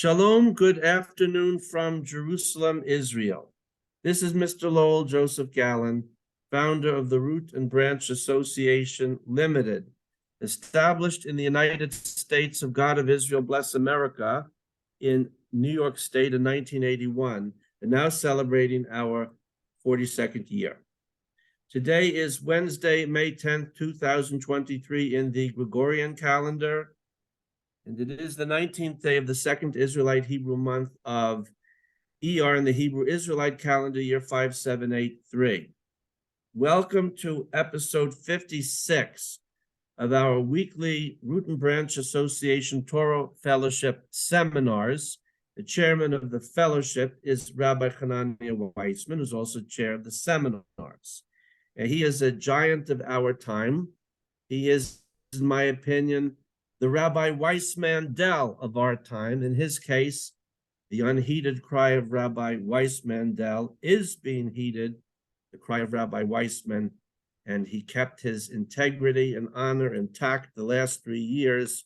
Shalom, good afternoon from Jerusalem, Israel. This is Mr. Lowell Joseph Gallen, founder of the Root and Branch Association Limited, established in the United States of God of Israel, bless America, in New York State in 1981, and now celebrating our 42nd year. Today is Wednesday, May 10th, 2023 in the Gregorian calendar, and it is the 19th day of the second Israelite Hebrew month of ER in the Hebrew Israelite calendar year 5783. Welcome to episode 56 of our weekly Root and Branch Association Torah Fellowship seminars. The chairman of the fellowship is Rabbi Hananiah Weissman, who's also chair of the seminars. And he is a giant of our time. He is, in my opinion, the Rabbi Weiss-Mandel of our time. In his case, the unheeded cry of Rabbi Weiss-Mandel is being heeded, the cry of Rabbi Weissman, and he kept his integrity and honor intact the last 3 years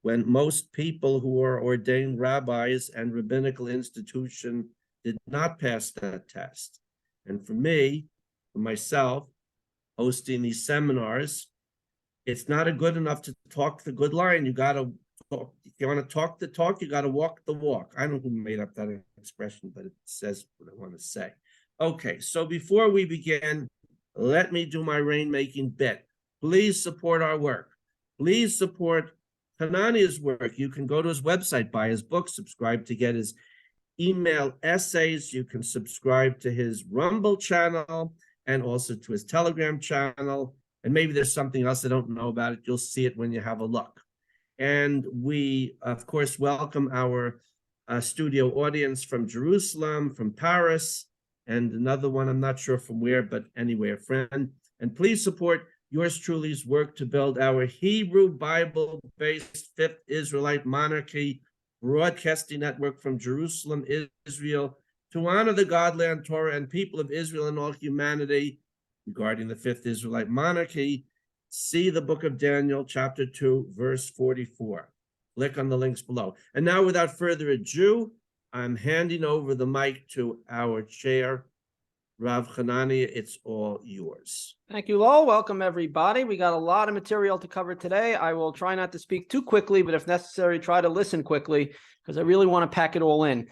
when most people who are ordained rabbis and rabbinical institution did not pass that test. And for me, for myself, hosting these seminars, it's not a good enough to talk the good line. You got to talk. If you want to talk the talk, you got to walk the walk. I don't know who made up that expression, but it says what I want to say. Okay, so before we begin, let me do my rainmaking bit. Please support our work. Please support Hananiah's work. You can go to his website, buy his book, subscribe to get his email essays. You can subscribe to his Rumble channel and also to his Telegram channel. And maybe there's something else I don't know about it. You'll see it when you have a look. And we, of course, welcome our studio audience from Jerusalem, from Paris, and another one, I'm not sure from where, but anyway, a friend. And please support yours truly's work to build our Hebrew Bible-based Fifth Israelite Monarchy broadcasting network from Jerusalem, Israel, to honor the God-land Torah and people of Israel and all humanity. Regarding the Fifth Israelite Monarchy, see the book of Daniel, chapter 2, verse 44. Click on the links below. And now, without further ado, I'm handing over the mic to our chair, Rav Hananiah. It's all yours. Thank you, Lowell. Welcome, everybody. We got a lot of material to cover today. I will try not to speak too quickly, but if necessary, try to listen quickly, because I really want to pack it all in.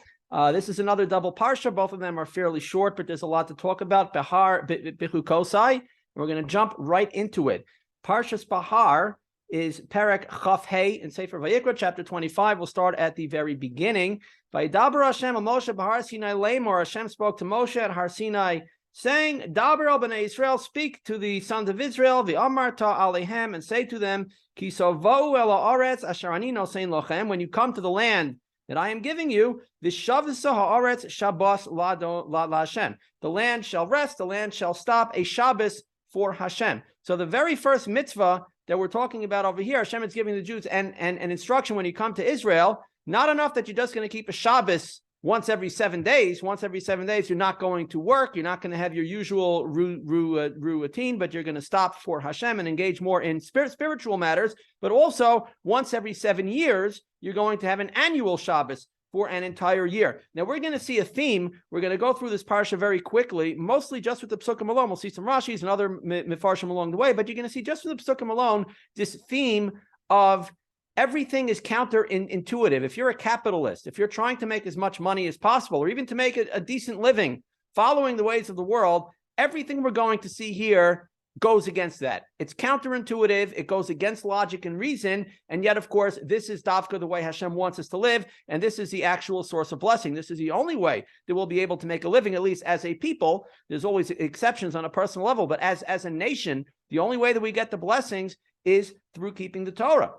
This is another double parsha. Both of them are fairly short, but there's a lot to talk about. Behar, Bechukosai. We're going to jump right into it. Parshas Bahar is Perek Chaf Hey in Sefer Vayikra, chapter 25. We'll start at the very beginning. Vaydaber Hashem al Moshe Bahar Sinai Lamor. Hashem spoke to Moshe at Har Sinai, saying, Daber al Bnei Israel, speak to the sons of Israel, v'amar ta alehem, and say to them, Ki sovohu el haaretz asher ani nosein lochem, when you come to the land that I am giving you, v'shavisa haaretz shabbos la Hashem. The land shall rest, the land shall stop, a Shabbos for Hashem. So the very first mitzvah that we're talking about over here, Hashem is giving the Jews an instruction when you come to Israel, not enough that you're just going to keep a Shabbos once every 7 days. Once every 7 days, you're not going to work. You're not going to have your usual routine, but you're going to stop for Hashem and engage more in spiritual matters. But also, once every 7 years, you're going to have an annual Shabbos for an entire year. Now, we're going to see a theme. We're going to go through this parsha very quickly, mostly just with the Psukim alone. We'll see some Rashis and other Mefarshim along the way, but you're going to see just with the Psukim alone this theme of everything is counterintuitive. If you're a capitalist, if you're trying to make as much money as possible, or even to make a decent living following the ways of the world, everything we're going to see here goes against that. It's counterintuitive. It goes against logic and reason. And yet, of course, this is Dafka, the way Hashem wants us to live. And this is the actual source of blessing. This is the only way that we'll be able to make a living, at least as a people. There's always exceptions on a personal level. But as a nation, the only way that we get the blessings is through keeping the Torah.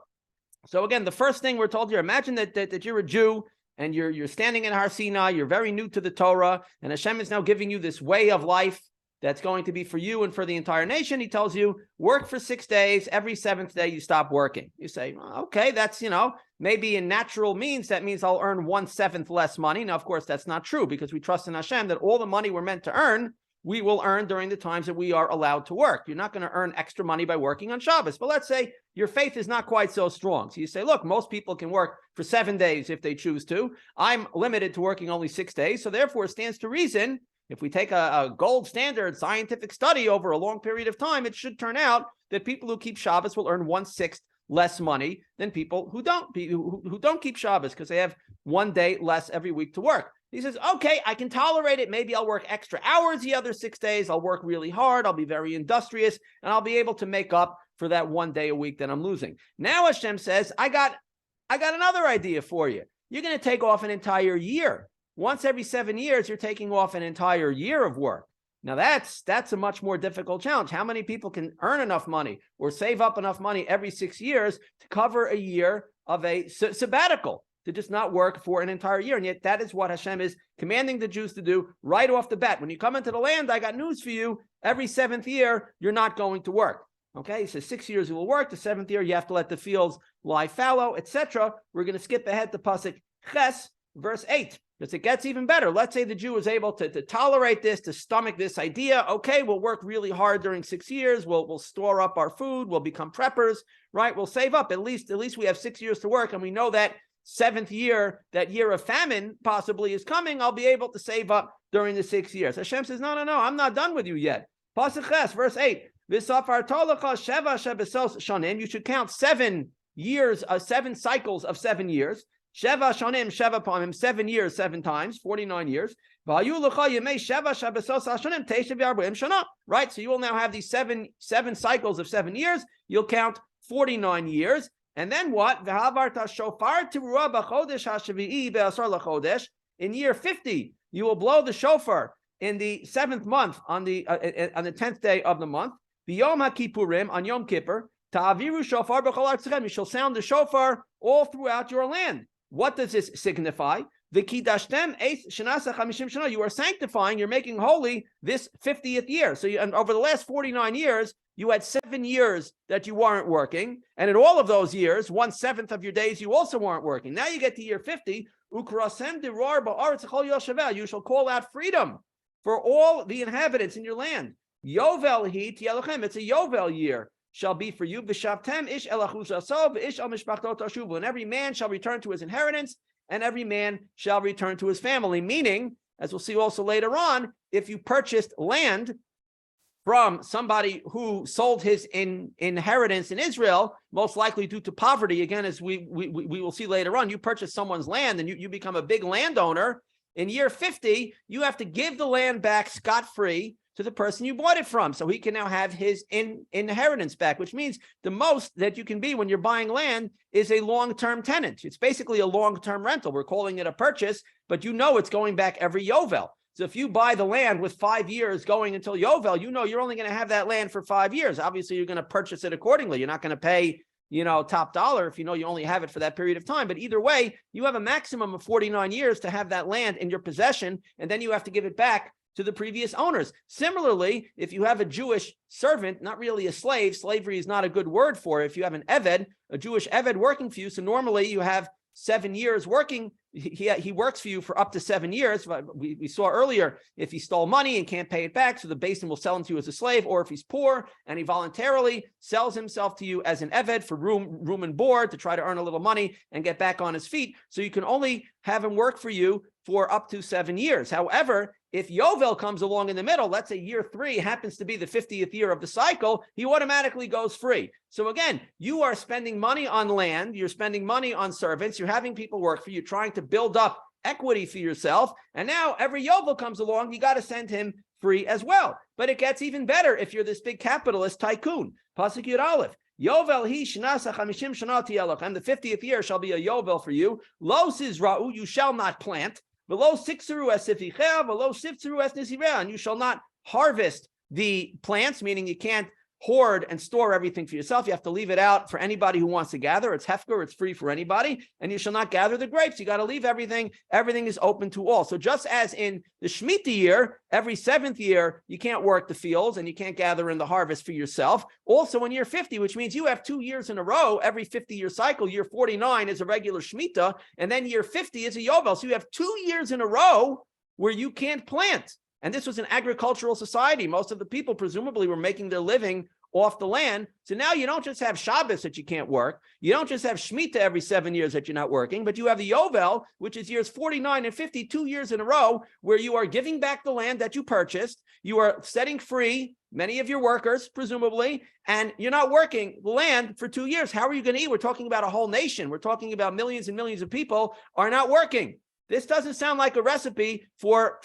So again, the first thing we're told here, imagine that you're a Jew and you're standing in Har Sinai, you're very new to the Torah, and Hashem is now giving you this way of life that's going to be for you and for the entire nation. He tells you, work for 6 days. Every 7th day, you stop working. You say, okay, that's, maybe in natural means, that means I'll earn 1/7 less money. Now, of course, that's not true, because we trust in Hashem that all the money we're meant to earn, we will earn during the times that we are allowed to work. You're not going to earn extra money by working on Shabbos. But let's say your faith is not quite so strong. So you say, look, most people can work for 7 days if they choose to. I'm limited to working only 6 days. So therefore, it stands to reason, if we take a gold standard scientific study over a long period of time, it should turn out that people who keep Shabbos will earn 1/6 less money than people who don't keep Shabbos, because they have 1 day less every week to work. He says, okay, I can tolerate it. Maybe I'll work extra hours the other 6 days. I'll work really hard. I'll be very industrious, and I'll be able to make up for that 1 day a week that I'm losing. Now Hashem says, I got another idea for you. You're going to take off an entire year. Once every 7 years, you're taking off an entire year of work. Now that's a much more difficult challenge. How many people can earn enough money or save up enough money every 6 years to cover a year of a sabbatical, to just not work for an entire year? And yet that is what Hashem is commanding the Jews to do right off the bat. When you come into the land, I got news for you. Every 7th year, you're not going to work. Okay, he says 6 years you will work. The 7th year, you have to let the fields lie fallow, etc. We're going to skip ahead to Pasuk Ches, verse 8. Because it gets even better. Let's say the Jew is able to tolerate this, to stomach this idea. Okay, we'll work really hard during 6 years. We'll store up our food. We'll become preppers, right? We'll save up. At least we have 6 years to work, and we know that 7th year, that year of famine possibly is coming. I'll be able to save up during the 6 years. Hashem says, no, I'm not done with you yet. Pasuk Ches, verse 8. V'safar tolacha sheva shebesos shanim. You should count 7 years, 7 cycles of 7 years. Sheva shonim, sheva pamim, 7 years, 7 times, 49 years. Right? So you will now have these seven cycles of 7 years. You'll count 49 years. And then what? In year 50, you will blow the shofar in the 7th month on the 10th day of the month. B'yom HaKippurim, on Yom Kippur. Ta'aviru shofar b'chol artzachem. You shall sound the shofar all throughout your land. What does this signify? You are sanctifying, you're making holy this 50th year. So and over the last 49 years, you had 7 years that you weren't working. And in all of those years, 1/7 of your days, you also weren't working. Now you get to year 50. You shall call out freedom for all the inhabitants in your land. Yovel it's a Yovel year. Shall be for you. And every man shall return to his inheritance, and every man shall return to his family. Meaning, as we'll see also later on, if you purchased land from somebody who sold his inheritance in Israel, most likely due to poverty, again, as we will see later on, you purchase someone's land and you become a big landowner. In year 50, you have to give the land back scot-free to the person you bought it from, so he can now have his inheritance back, which means the most that you can be when you're buying land is a long-term tenant. It's basically a long-term rental. We're calling it a purchase, but you know it's going back every Yovel. So if you buy the land with 5 years going until Yovel, you know you're only going to have that land for 5 years. Obviously, you're going to purchase it accordingly. You're not going to pay, top dollar if you know you only have it for that period of time. But either way, you have a maximum of 49 years to have that land in your possession, and then you have to give it back to the previous owners. Similarly, if you have a Jewish servant, not really a slave, slavery is not a good word for it. If you have an Eved, a Jewish Eved working for you, so normally you have 7 years working, he works for you for up to 7 years. We saw earlier, if he stole money and can't pay it back, so the basin will sell him to you as a slave, or if he's poor and he voluntarily sells himself to you as an Eved for room and board to try to earn a little money and get back on his feet. So you can only have him work for you for up to 7 years. However, if Yovel comes along in the middle, let's say year 3 happens to be the 50th year of the cycle, he automatically goes free. So again, you are spending money on land, you're spending money on servants, you're having people work for you, trying to build up equity for yourself, and now every Yovel comes along, you got to send him free as well. But it gets even better if you're this big capitalist tycoon. Pasuk Yud Aleph. Yovel hi shnasa 50 shana tiyelach, and the 50th year shall be a Yovel for you. Lo sizra'u, you shall not plant. Below sixeru es sifichea, below sifteru es nisirea, and you shall not harvest the plants, meaning you can't hoard and store everything for yourself. You have to leave it out for anybody who wants to gather. It's hefker, it's free for anybody, and you shall not gather the grapes. You got to leave everything. Everything is open to all. So just as in the Shemitah year, every 7th year, you can't work the fields and you can't gather in the harvest for yourself. Also in year 50, which means you have 2 years in a row, every 50-year cycle, year 49 is a regular Shemitah, and then year 50 is a Yovel. So you have 2 years in a row where you can't plant. And this was an agricultural society. Most of the people presumably were making their living off the land. So now you don't just have Shabbos that you can't work. You don't just have Shemitah every 7 years that you're not working, but you have the Yovel, which is years 49 and 50, 2 years in a row, where you are giving back the land that you purchased. You are setting free many of your workers, presumably, and you're not working the land for 2 years. How are you going to eat? We're talking about a whole nation. We're talking about millions and millions of people are not working. This doesn't sound like a recipe for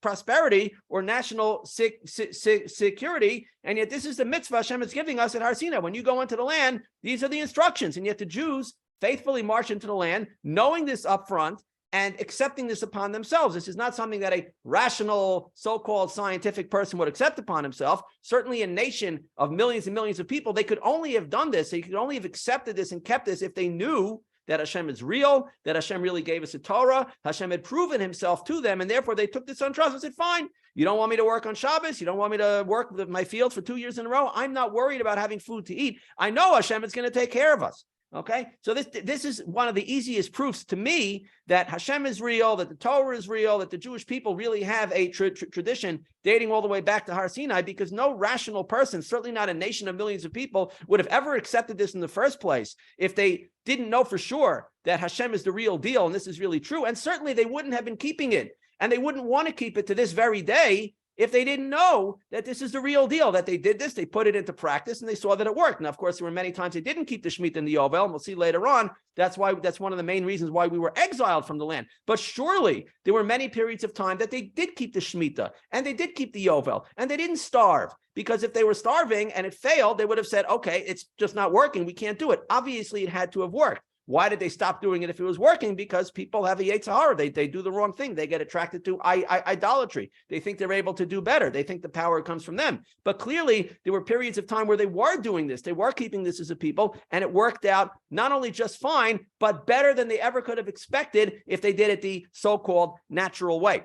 prosperity or national security, and yet this is the mitzvah Hashem is giving us at Har Sinai. When you go into the land, these are the instructions, and yet the Jews faithfully march into the land, knowing this up front and accepting this upon themselves. This is not something that a rational, so-called scientific person would accept upon himself. Certainly a nation of millions and millions of people, they could only have done this, they could only have accepted this and kept this if they knew that Hashem is real, that Hashem really gave us a Torah, Hashem had proven himself to them, and therefore they took this on trust and said, fine, you don't want me to work on Shabbos, you don't want me to work my field for 2 years in a row, I'm not worried about having food to eat. I know Hashem is going to take care of us. Okay, so this is one of the easiest proofs to me that Hashem is real, that the Torah is real, that the Jewish people really have a tradition dating all the way back to Har Sinai, because no rational person, certainly not a nation of millions of people, would have ever accepted this in the first place if they didn't know for sure that Hashem is the real deal and this is really true. And certainly they wouldn't have been keeping it, and they wouldn't want to keep it to this very day if they didn't know that this is the real deal, that they did this, they put it into practice, and they saw that it worked. Now, of course, there were many times they didn't keep the Shemitah and the Yovel, and we'll see later on, that's one of the main reasons why we were exiled from the land. But surely, there were many periods of time that they did keep the Shemitah, and they did keep the Yovel, and they didn't starve. Because if they were starving and it failed, they would have said, okay, it's just not working, we can't do it. Obviously, it had to have worked. Why did they stop doing it if it was working? Because people have a Yetzer Hara. They do the wrong thing. They get attracted to idolatry. They think they're able to do better. They think the power comes from them. But clearly, there were periods of time where they were doing this. They were keeping this as a people, and it worked out not only just fine, but better than they ever could have expected if they did it the so-called natural way.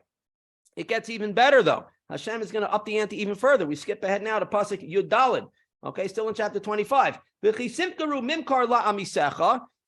It gets even better, though. Hashem is going to up the ante even further. We skip ahead now to Pasuk Yud Daled. Okay, still in chapter 25.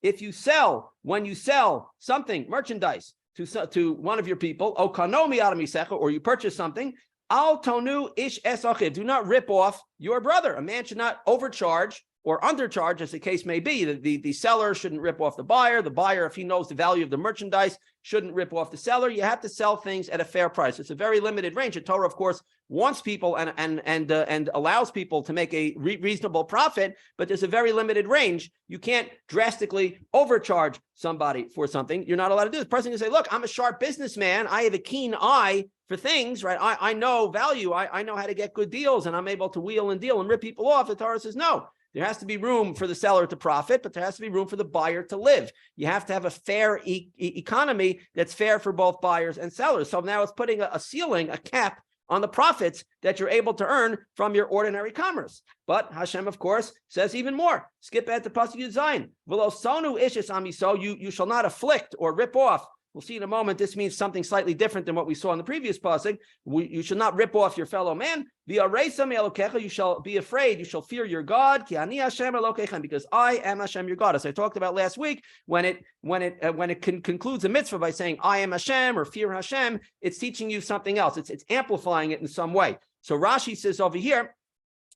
If you sell, when you sell something, merchandise, to one of your people, or you purchase something, al tonu ish esachiv, do not rip off your brother. A man should not overcharge or undercharge, as the case may be. The seller shouldn't rip off the buyer. The buyer, if he knows the value of the merchandise, shouldn't rip off the seller. You have to sell things at a fair price. It's a very limited range. The Torah, of course, wants people and allows people to make a reasonable profit, but there's a very limited range. You can't drastically overcharge somebody for something. You're not allowed to do this. The person can say, look, I'm a sharp businessman. I have a keen eye for things, right? I know value. I know how to get good deals, and I'm able to wheel and deal and rip people off. The Torah says, no. There has to be room for the seller to profit, but there has to be room for the buyer to live. You have to have a fair economy that's fair for both buyers and sellers. So now it's putting a ceiling, a cap on the profits that you're able to earn from your ordinary commerce. But Hashem, of course, says even more. Skip ahead to Pasuk Yud Zayin. V'lo sonu ishes amiso, you shall not afflict or rip off. We'll see in a moment, this means something slightly different than what we saw in the previous pasuk. You shall not rip off your fellow man. You shall be afraid, you shall fear your God, because I am Hashem your God. As I talked about last week, when it concludes a mitzvah by saying, I am Hashem or fear Hashem, it's teaching you something else. It's amplifying it in some way. So Rashi says over here,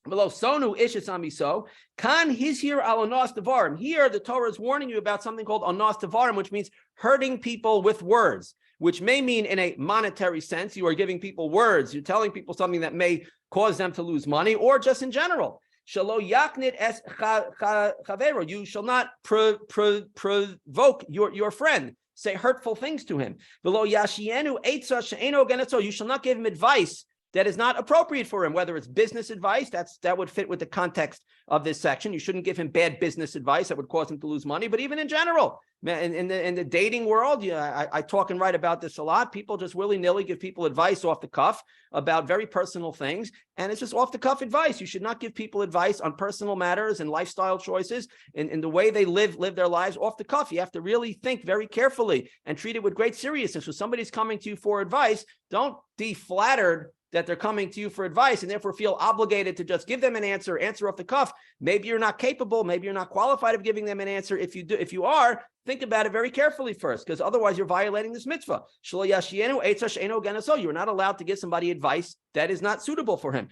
below sonu ishes amiso, kan his here al onas devarim. Here, the Torah is warning you about something called onas devarim, which means hurting people with words, which may mean in a monetary sense, you are giving people words, you're telling people something that may cause them to lose money, or just in general. Shalo yaknit es chavero, you shall not provoke your friend, say hurtful things to him. Below yashienu eitza she'eno genetzo, you shall not give him advice that is not appropriate for him, whether it's business advice, that would fit with the context of this section. You shouldn't give him bad business advice that would cause him to lose money, but even in general, in the dating world, I talk and write about this a lot. People just willy-nilly give people advice off the cuff about very personal things, and it's just off-the-cuff advice. You should not give people advice on personal matters and lifestyle choices and the way they live their lives off the cuff. You have to really think very carefully and treat it with great seriousness. When somebody's coming to you for advice, don't be flattered that they're coming to you for advice and therefore feel obligated to just give them an answer off the cuff. Maybe you're not capable, maybe you're not qualified of giving them an answer. If you are, think about it very carefully first, because otherwise you're violating this mitzvah. You're not allowed to give somebody advice that is not suitable for him.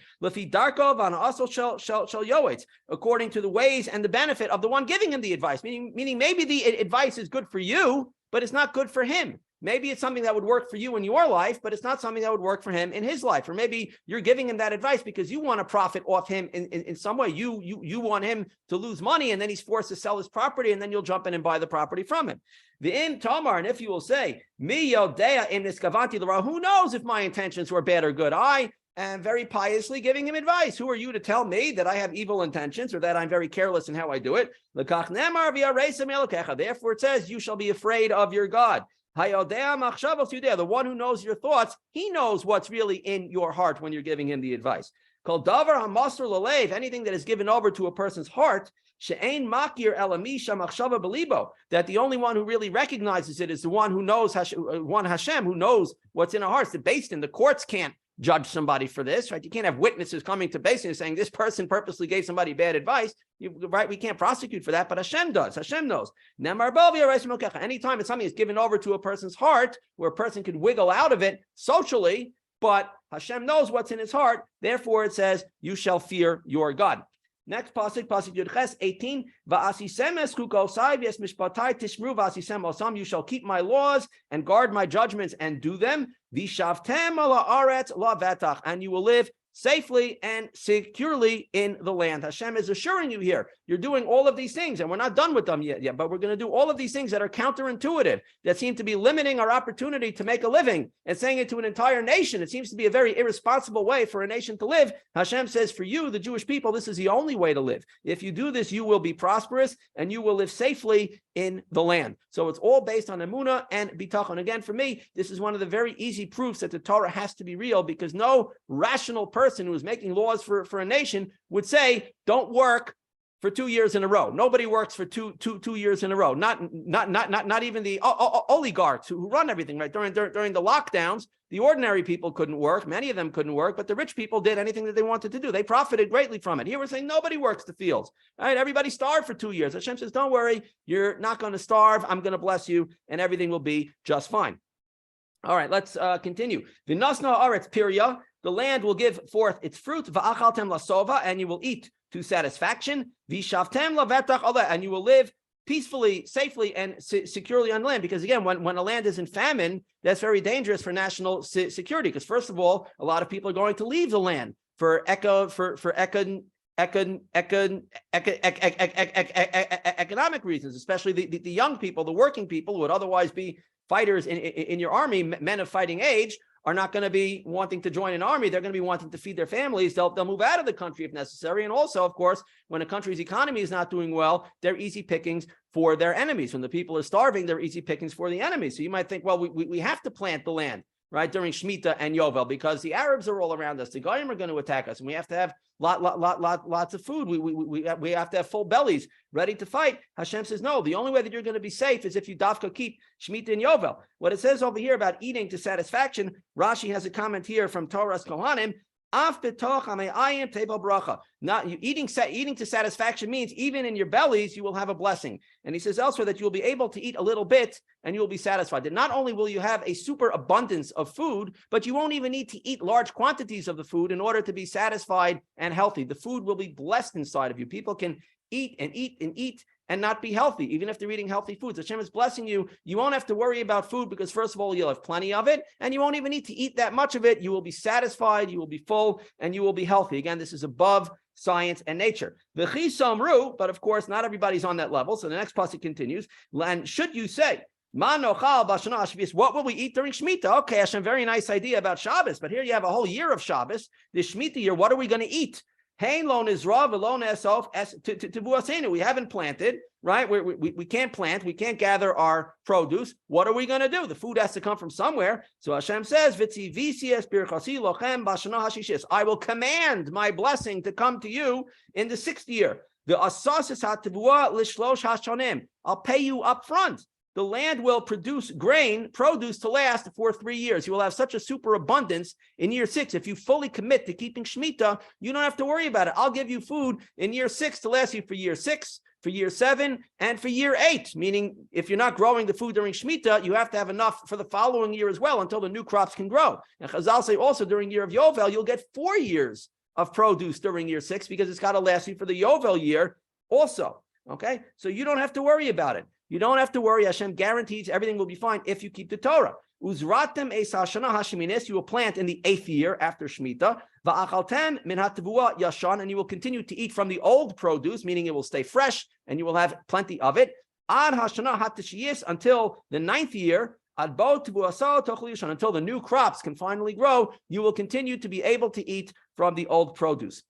According to the ways and the benefit of the one giving him the advice, meaning maybe the advice is good for you, but it's not good for him. Maybe it's something that would work for you in your life, but it's not something that would work for him in his life. Or maybe you're giving him that advice because you want to profit off him in some way. You want him to lose money, and then he's forced to sell his property, and then you'll jump in and buy the property from him. The im tamar, and if you will say, mi yodea im niskavanti l'ra, who knows if my intentions were bad or good? I am very piously giving him advice. Who are you to tell me that I have evil intentions or that I'm very careless in how I do it? Therefore it says, you shall be afraid of your God. The one who knows your thoughts, he knows what's really in your heart when you're giving him the advice. Anything that is given over to a person's heart, that the only one who really recognizes it is the one who knows Hashem, who knows what's in our hearts. The courts can't judge somebody for this, right? You can't have witnesses coming to Beis Din saying this person purposely gave somebody bad advice, right? We can't prosecute for that, but Hashem does. Hashem knows. Anytime it's something that's given over to a person's heart, where a person can wiggle out of it socially, but Hashem knows what's in his heart. Therefore, it says, "You shall fear your God." Next pasuk Yud Ches 18. You shall keep my laws and guard my judgments and do them. And you will live safely and securely in the land. Hashem is assuring you here, you're doing all of these things, and we're not done with them yet, but we're going to do all of these things that are counterintuitive, that seem to be limiting our opportunity to make a living, and saying it to an entire nation. It seems to be a very irresponsible way for a nation to live. Hashem says, for you, the Jewish people, this is the only way to live. If you do this, you will be prosperous, and you will live safely in the land. So it's all based on emunah and bitachon. Again, for me, this is one of the very easy proofs that the Torah has to be real, because no rational person who is making laws for a nation would say, don't work for 2 years in a row. Nobody works for two years in a row. Not even the oligarchs who run everything, right? During the lockdowns, the ordinary people couldn't work. Many of them couldn't work, but the rich people did anything that they wanted to do. They profited greatly from it. Here we're saying nobody works the fields, right? Everybody starved for 2 years. Hashem says, don't worry, you're not going to starve. I'm going to bless you, and everything will be just fine. All right, let's continue. V'nasna aretz pirya, the land will give forth its fruit. Va'achaltem lasova, and you will eat to satisfaction. V'shavtem lavetach aleh, and you will live peacefully, safely, and securely on land. Because again, when a land is in famine, that's very dangerous for national security. Because first of all, a lot of people are going to leave the land for economic reasons, especially the young people, the working people who would otherwise be fighters in your army, men of fighting age, are not going to be wanting to join an army. They're going to be wanting to feed their families. They'll move out of the country if necessary. And also, of course, when a country's economy is not doing well, they're easy pickings for their enemies. When the people are starving, they're easy pickings for the enemies. So you might think, well, we have to plant the land, right, during Shemitah and Yovel, because the Arabs are all around us. The Goyim are going to attack us, and we have to have lots of food. We have to have full bellies ready to fight. Hashem says, no, the only way that you're going to be safe is if you dafka keep Shemitah and Yovel. What it says over here about eating to satisfaction, Rashi has a comment here from Torah's Kohanim. Not eating to satisfaction means even in your bellies you will have a blessing. And he says elsewhere that you will be able to eat a little bit and you will be satisfied. That not only will you have a super abundance of food, but you won't even need to eat large quantities of the food in order to be satisfied and healthy. The food will be blessed inside of you. People can eat and eat and eat and not be healthy, even if they're eating healthy foods. Hashem is blessing you. You won't have to worry about food because, first of all, you'll have plenty of it, and you won't even need to eat that much of it. You will be satisfied, you will be full, and you will be healthy. Again, this is above science and nature. V'chi samru, but of course, not everybody's on that level. So the next passage continues. And should you say, what will we eat during Shemitah? Okay, Hashem, very nice idea about Shabbos, but here you have a whole year of Shabbos. This Shemitah year, what are we going to eat? We haven't planted, right? We can't plant. We can't gather our produce. What are we going to do? The food has to come from somewhere. So Hashem says, I will command my blessing to come to you in the 6th year. I'll pay you up front. the land will produce produce to last for 3 years. You will have such a superabundance in year 6. If you fully commit to keeping Shemitah, you don't have to worry about it. I'll give you food in year 6 to last you for year 6, for year 7, and for year 8, meaning if you're not growing the food during Shemitah, you have to have enough for the following year as well until the new crops can grow. And Chazal say also during year of Yovel, you'll get 4 years of produce during year 6 because it's got to last you for the Yovel year also. Okay, so you don't have to worry about it. You don't have to worry. Hashem guarantees everything will be fine if you keep the Torah. Uzratem es hashana hasheminis, you will plant in the 8th year after Shemitah. Va'achaltem min hatavua yashan, and you will continue to eat from the old produce, meaning it will stay fresh and you will have plenty of it. Ad hashana hatashiyis, until the 9th year. Ad bo tevuasa tochel yashan, until the new crops can finally grow, you will continue to be able to eat from the old produce.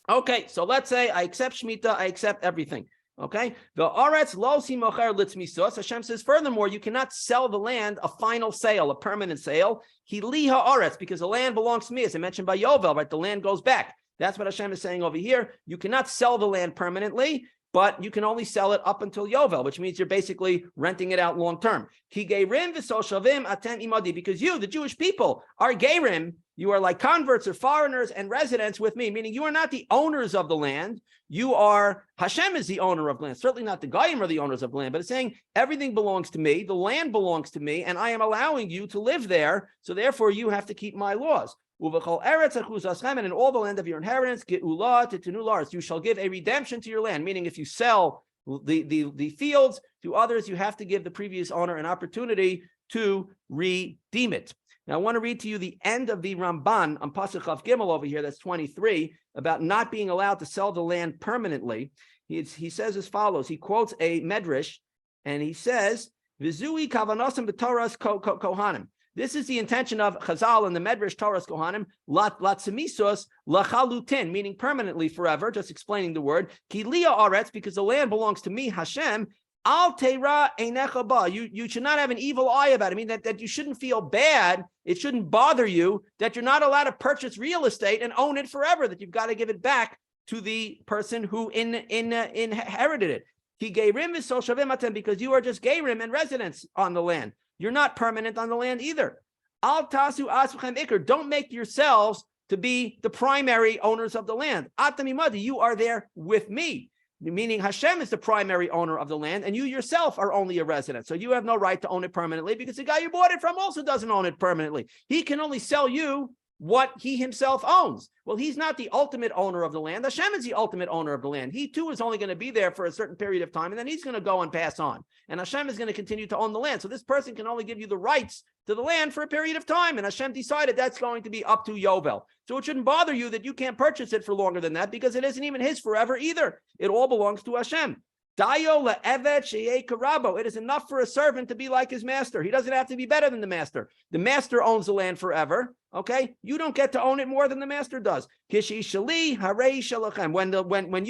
Okay, so let's say I accept Shemitah, I accept everything. Okay, the aretz lo si mocher litzmisos. Hashem says, furthermore, you cannot sell the land a final sale, a permanent sale. He liha aretz, because the land belongs to me, as I mentioned by Yovel, right? The land goes back. That's what Hashem is saying over here. You cannot sell the land permanently, but you can only sell it up until Yovel, which means you're basically renting it out long term. Ki geirim v'soshavim atem imadi, because you, the Jewish people, are geirim. You are like converts or foreigners and residents with me, meaning you are not the owners of the land. You are, Hashem is the owner of land. Certainly not the Goyim are the owners of land, but it's saying everything belongs to me. The land belongs to me, and I am allowing you to live there. So therefore, you have to keep my laws. And in all the land of your inheritance, you shall give a redemption to your land. Meaning, if you sell the fields to others, you have to give the previous owner an opportunity to redeem it. Now, I want to read to you the end of the Ramban on Pasuk Chav Gimel over here, that's 23, about not being allowed to sell the land permanently. He says as follows. He quotes a medrash, and he says, "V'zui kavanosim b'toras kohanim." This is the intention of Chazal and the medrash Toras Kohanim, latzimisos lachalutin, meaning permanently, forever. Just explaining the word. Ki liya aretz, because the land belongs to me, Hashem. Al teira einecha ba. You should not have an evil eye about it. I mean that you shouldn't feel bad. It shouldn't bother you that you're not allowed to purchase real estate and own it forever. That you've got to give it back to the person who inherited it. Ki geirim v'sol shavim atem, because you are just geirim and residents on the land. You're not permanent on the land either. Al tasu asvchem ikr. Don't make yourselves to be the primary owners of the land. Atam imadi. You are there with me. Meaning Hashem is the primary owner of the land, and you yourself are only a resident. So you have no right to own it permanently, because the guy you bought it from also doesn't own it permanently. He can only sell you what he himself owns. Well, he's not the ultimate owner of the land. Hashem is the ultimate owner of the land. He too is only going to be there for a certain period of time, and then he's going to go and pass on. And Hashem is going to continue to own the land. So this person can only give you the rights to the land for a period of time. And Hashem decided that's going to be up to Yovel. So it shouldn't bother you that you can't purchase it for longer than that, because it isn't even his forever either. It all belongs to Hashem. It is enough for a servant to be like his master. He doesn't have to be better than the master. The master owns the land forever. Okay, you don't get to own it more than the master does. When you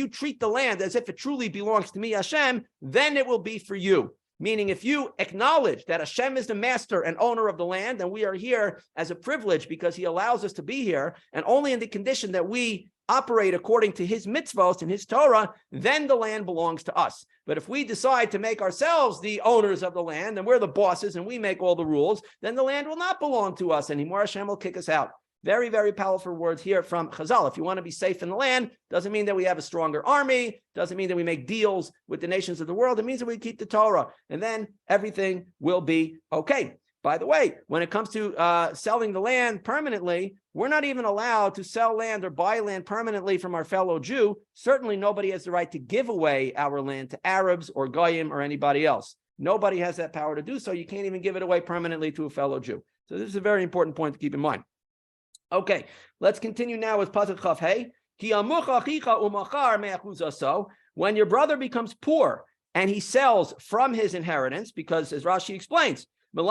treat the land as if it truly belongs to me, Hashem, then it will be for you. Meaning, if you acknowledge that Hashem is the master and owner of the land, and we are here as a privilege because he allows us to be here, and only in the condition that we operate according to his mitzvos and his Torah, then the land belongs to us. But if we decide to make ourselves the owners of the land, and we're the bosses and we make all the rules, then the land will not belong to us anymore. Hashem will kick us out. Very, very powerful words here from Chazal. If you want to be safe in the land, doesn't mean that we have a stronger army, doesn't mean that we make deals with the nations of the world. It means that we keep the Torah, and then everything will be okay. By the way, when it comes to selling the land permanently, we're not even allowed to sell land or buy land permanently from our fellow Jew. Certainly nobody has the right to give away our land to Arabs or Goyim or anybody else. Nobody has that power to do so. You can't even give it away permanently to a fellow Jew. So this is a very important point to keep in mind. Okay, let's continue now with Pasuk Chav Hey. When your brother becomes poor and he sells from his inheritance, because as Rashi explains, to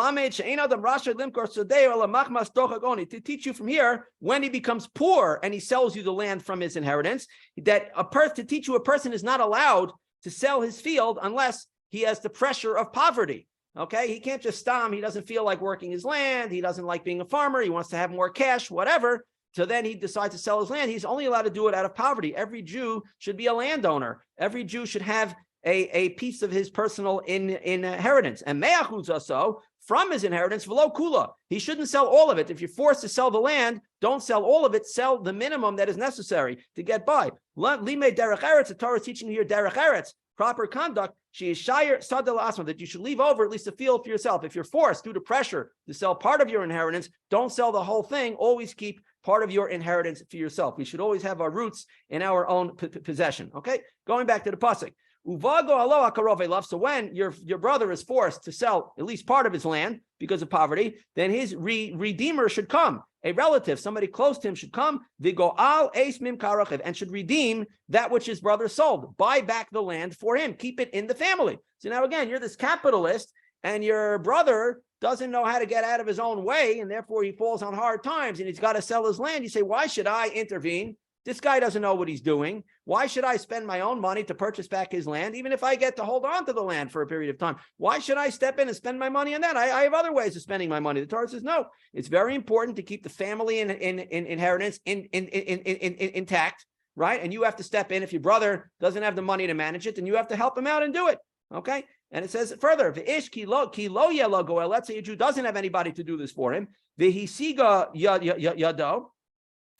teach you from here, when he becomes poor and he sells you the land from his inheritance, that to teach you a person is not allowed to sell his field unless he has the pressure of poverty. Okay, he can't just he doesn't feel like working his land, he doesn't like being a farmer, he wants to have more cash, whatever. So then he decides to sell his land. He's only allowed to do it out of poverty. Every Jew should be a landowner. Every Jew should have a piece of his personal inheritance. And me'achuz also, from his inheritance, v'lo kula. He shouldn't sell all of it. If you're forced to sell the land, don't sell all of it. Sell the minimum that is necessary to get by. Limei derech eretz, the Torah is teaching here derech eretz, proper conduct. She is shire sadel asma, that you should leave over at least a field for yourself. If you're forced due to pressure to sell part of your inheritance, don't sell the whole thing. Always keep part of your inheritance for yourself. We should always have our roots in our own possession. Okay, going back to the pasuk. Uvago alo akarove love. So when your brother is forced to sell at least part of his land because of poverty, then his redeemer should come. A relative, somebody close to him, should come. Vigo al eis mim karachiv, and should redeem that which his brother sold. Buy back the land for him. Keep it in the family. So now again, you're this capitalist, and your brother doesn't know how to get out of his own way, and therefore he falls on hard times, and he's got to sell his land. You say, why should I intervene? This guy doesn't know what he's doing. Why should I spend my own money to purchase back his land, even if I get to hold on to the land for a period of time? Why should I step in and spend my money on that? I have other ways of spending my money. The Torah says, no, it's very important to keep the family inheritance intact, right? And you have to step in. If your brother doesn't have the money to manage it, then you have to help him out and do it, okay? And it says further, let's say a Jew doesn't have anybody to do this for him,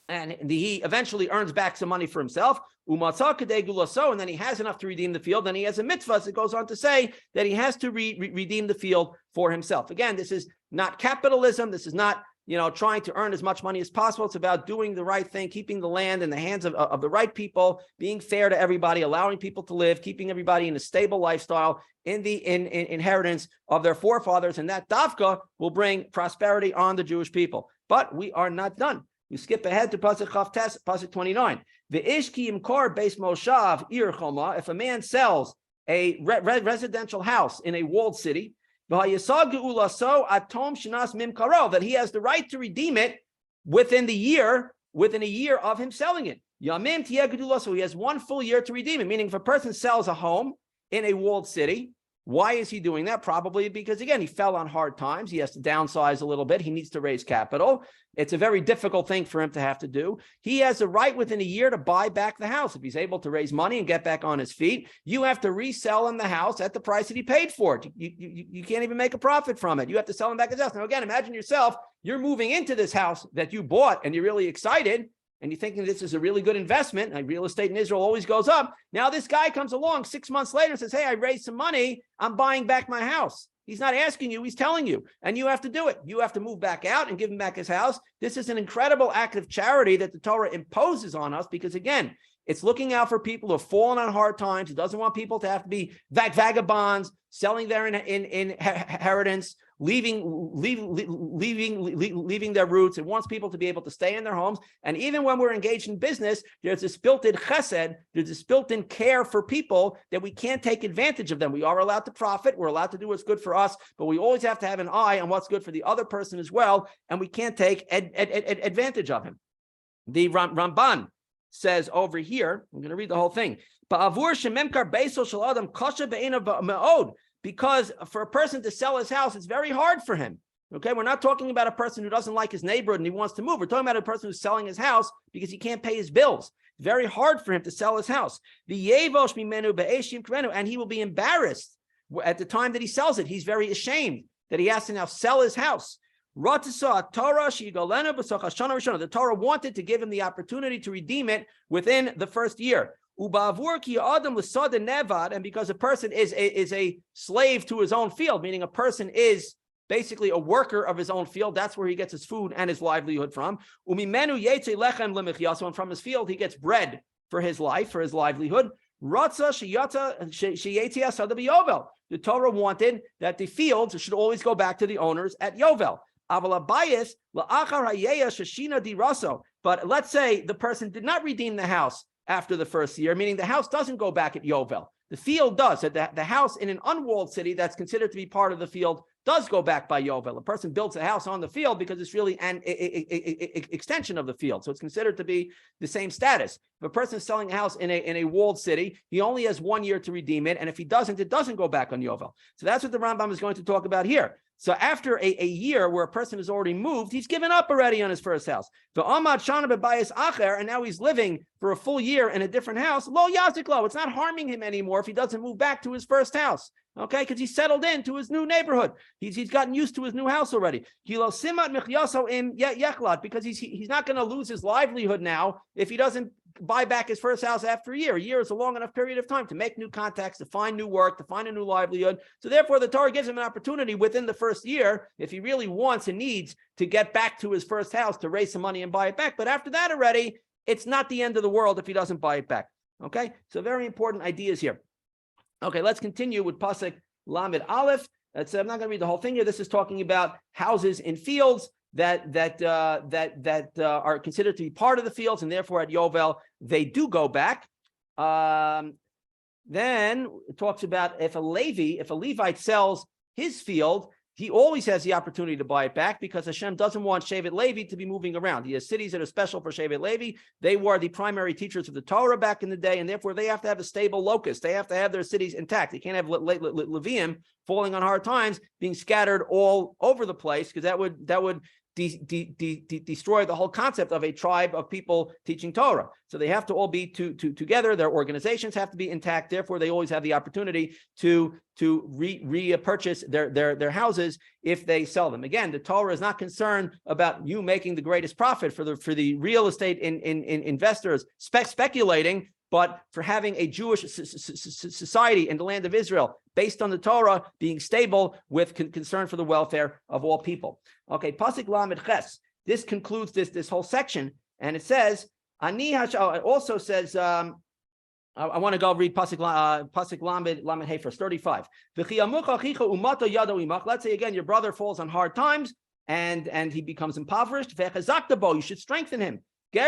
and he eventually earns back some money for himself, and then he has enough to redeem the field, then he has a mitzvah. So it goes on to say that he has to redeem the field for himself. Again, this is not capitalism. This is not, trying to earn as much money as possible. It's about doing the right thing, keeping the land in the hands of the right people, being fair to everybody, allowing people to live, keeping everybody in a stable lifestyle in the inheritance of their forefathers. And that dafka will bring prosperity on the Jewish people. But we are not done. You skip ahead to Pasuk Chav Tes, Pasuk 29. Ve'ishki imkor beis moshav ir choma. If a man sells a residential house in a walled city, that he has the right to redeem it within a year of him selling it. So he has 1 full year to redeem it. Meaning, if a person sells a home in a walled city, why is he doing that? Probably because, again, he fell on hard times. He has to downsize a little bit. He needs to raise capital. It's a very difficult thing for him to have to do. He has a right within a year to buy back the house. If he's able to raise money and get back on his feet, you have to resell him the house at the price that he paid for it. You can't even make a profit from it. You have to sell him back his house. Now, again, imagine yourself, you're moving into this house that you bought and you're really excited. And you're thinking this is a really good investment. Like, real estate in Israel always goes up. Now this guy comes along 6 months later and says, hey, I raised some money. I'm buying back my house. He's not asking you, he's telling you. And you have to do it. You have to move back out and give him back his house. This is an incredible act of charity that the Torah imposes on us because, again, it's looking out for people who have fallen on hard times. It doesn't want people to have to be vagabonds, selling their inheritance, leaving their roots. It wants people to be able to stay in their homes. And even when we're engaged in business, there's this built-in chesed, there's this built-in care for people that we can't take advantage of them. We are allowed to profit. We're allowed to do what's good for us, but we always have to have an eye on what's good for the other person as well. And we can't take advantage of him. The Ramban says over here, I'm going to read the whole thing. Because for a person to sell his house, it's very hard for him. Okay, we're not talking about a person who doesn't like his neighborhood and he wants to move. We're talking about a person who's selling his house because he can't pay his bills. It's very hard for him to sell his house. And he will be embarrassed at the time that he sells it. He's very ashamed that he has to now sell his house. The Torah wanted to give him the opportunity to redeem it within the first year. And because a person is a slave to his own field, meaning a person is basically a worker of his own field, that's where he gets his food and his livelihood from. And from his field, he gets bread for his life, for his livelihood. The Torah wanted that the fields should always go back to the owners at Yovel. But let's say the person did not redeem the house after the first year, meaning the house doesn't go back at Yovel. The field does. The house in an unwalled city that's considered to be part of the field does go back by Yovel. A person builds a house on the field because it's really an extension of the field. So it's considered to be the same status. If a person is selling a house in a walled city, he only has 1 year to redeem it. And if he doesn't, it doesn't go back on Yovel. So that's what the Rambam is going to talk about here. So after a year where a person has already moved, he's given up already on his first house. And now he's living for a full year in a different house. Lo yaziklo. It's not harming him anymore if he doesn't move back to his first house. Okay, because he's settled into his new neighborhood. He's gotten used to his new house already. Because he's not going to lose his livelihood now if he doesn't buy back his first house after a year. A year is a long enough period of time to make new contacts, to find new work, to find a new livelihood. So therefore, the Torah gives him an opportunity within the first year, if he really wants and needs, to get back to his first house, to raise some money and buy it back. But after that already, it's not the end of the world if he doesn't buy it back. Okay, so very important ideas here. Okay, let's continue with Pasuk Lamed Aleph. I'm not going to read the whole thing here. This is talking about houses in fields that are considered to be part of the fields, and therefore at Yovel they do go back. Then it talks about if a Levite sells his field, he always has the opportunity to buy it back because Hashem doesn't want Shevet Levi to be moving around. He has cities that are special for Shevet Levi. They were the primary teachers of the Torah back in the day, and therefore they have to have a stable locus. They have to have their cities intact. They can't have Leviim falling on hard times, being scattered all over the place, because that would destroy the whole concept of a tribe of people teaching Torah. So they have to all be together. Their organizations have to be intact. Therefore, they always have the opportunity to repurchase their houses if they sell them. Again, the Torah is not concerned about you making the greatest profit for the real estate in investors speculating, but for having a Jewish society in the land of Israel based on the Torah being stable with concern for the welfare of all people. Okay, Pasuk Lamed Ches. This concludes this whole section, and it says, it also says, I want to go read Pasuk Lamed Hey first, 35. Let's say again, your brother falls on hard times and he becomes impoverished. You should strengthen him. The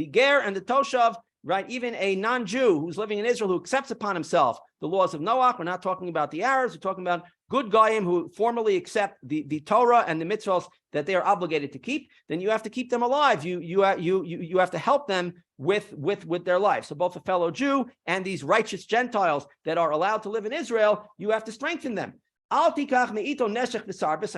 ger and the toshav, right? Even a non-Jew who's living in Israel who accepts upon himself the laws of Noach. We're not talking about the Arabs. We're talking about good goyim who formally accept the Torah and the mitzvahs that they are obligated to keep. Then you have to keep them alive. You have to help them with their life. So both a fellow Jew and these righteous Gentiles that are allowed to live in Israel, you have to strengthen them. So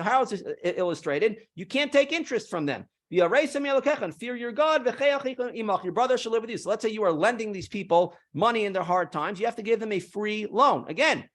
how is this illustrated? You can't take interest from them. And fear your God. Your brother shall live with you. So let's say you are lending these people money in their hard times. You have to give them a free loan. Again,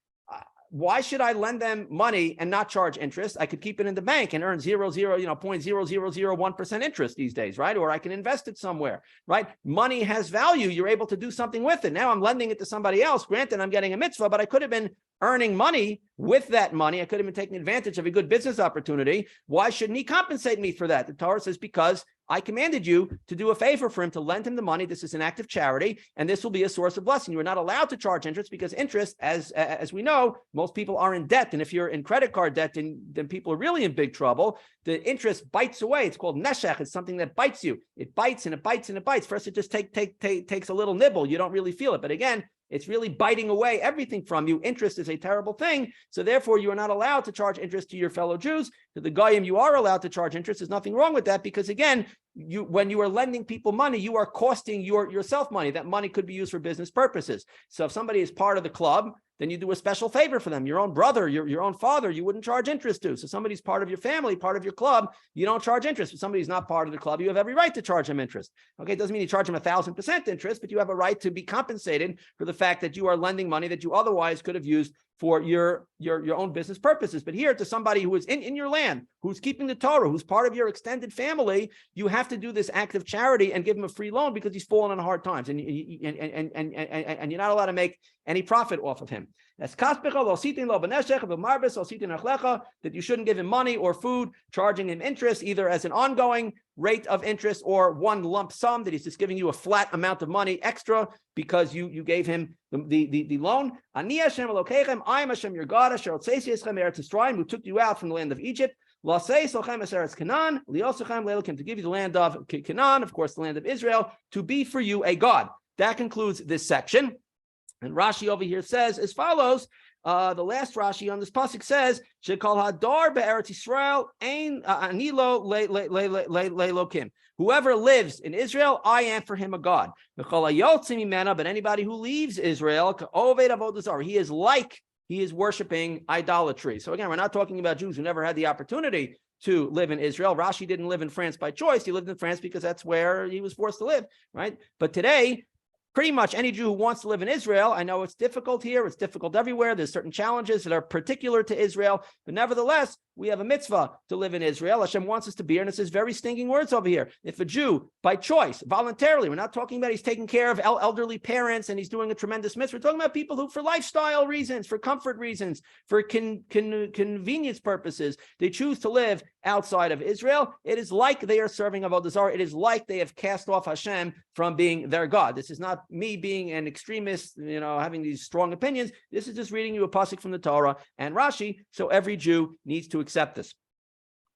why should I lend them money and not charge interest? I could keep it in the bank and earn 0.0001% interest these days, right? Or I can invest it somewhere, right? Money has value. You're able to do something with it. Now I'm lending it to somebody else. Granted, I'm getting a mitzvah, but I could have been earning money with that money. I could have been taking advantage of a good business opportunity. Why shouldn't he compensate me for that? The Torah says, because I commanded you to do a favor for him, to lend him the money. This is an act of charity, and this will be a source of blessing. You are not allowed to charge interest because interest, as we know, most people are in debt. And if you're in credit card debt, then people are really in big trouble. The interest bites away. It's called neshech. It's something that bites you. It bites and it bites and it bites. First, it just takes a little nibble. You don't really feel it. But again, it's really biting away everything from you. Interest is a terrible thing. So therefore, you are not allowed to charge interest to your fellow Jews. To the goyim, you are allowed to charge interest. There's nothing wrong with that, because again, when you are lending people money, you are costing yourself money. That money could be used for business purposes. So if somebody is part of the club, then you do a special favor for them. Your own brother, your own father, you wouldn't charge interest to. So somebody's part of your family, part of your club, you don't charge interest. If somebody's not part of the club, you have every right to charge them interest. Okay, it doesn't mean you charge them 1,000% interest, but you have a right to be compensated for the fact that you are lending money that you otherwise could have used for your own business purposes. But here, to somebody who is in your land, who's keeping the Torah, who's part of your extended family, you have to do this act of charity and give him a free loan because he's fallen on hard times, and you're not allowed to make any profit off of him. That you shouldn't give him money or food, charging him interest either as an ongoing rate of interest or one lump sum, that he's just giving you a flat amount of money extra because you gave him the loan. Ani Hashem Elokeichem, I am Hashem your God, Asher Otzeisi Eschem Eretz Yisrael, who took you out from the land of Egypt. Lasei Sochem Eretz Canaan, Liosochem Leilokim, to give you the land of Canaan, of course, the land of Israel, to be for you a God. That concludes this section. And Rashi over here says as follows. The last Rashi on this pasuk says, "Shekol hadar be'eretz Yisrael ein anilo leilokim." Whoever lives in Israel, I am for him a God. But anybody who leaves Israel, he is like he is worshiping idolatry. So again, we're not talking about Jews who never had the opportunity to live in Israel. Rashi didn't live in France by choice. He lived in France because that's where he was forced to live, right? But today, pretty much any Jew who wants to live in Israel, I know it's difficult here, it's difficult everywhere. There's certain challenges that are particular to Israel, but nevertheless, we have a mitzvah to live in Israel. Hashem wants us to be here, and it says very stinking words over here. If a Jew, by choice, voluntarily, we're not talking about he's taking care of elderly parents and he's doing a tremendous mitzvah. We're talking about people who, for lifestyle reasons, for comfort reasons, for convenience purposes, they choose to live outside of Israel. It is like they are serving Avodah Zarah. It is like they have cast off Hashem from being their God. This is not me being an extremist, having these strong opinions. This is just reading you a pasuk from the Torah and Rashi. So every Jew needs to accept this.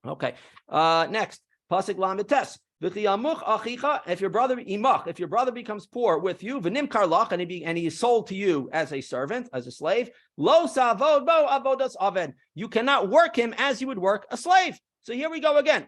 Okay. Next, pasuk lamed tes. If your brother becomes poor with you, v'nimkar lach, and he is sold to you as a servant, as a slave, lo savod bo avodas aved. You cannot work him as you would work a slave. So here we go again.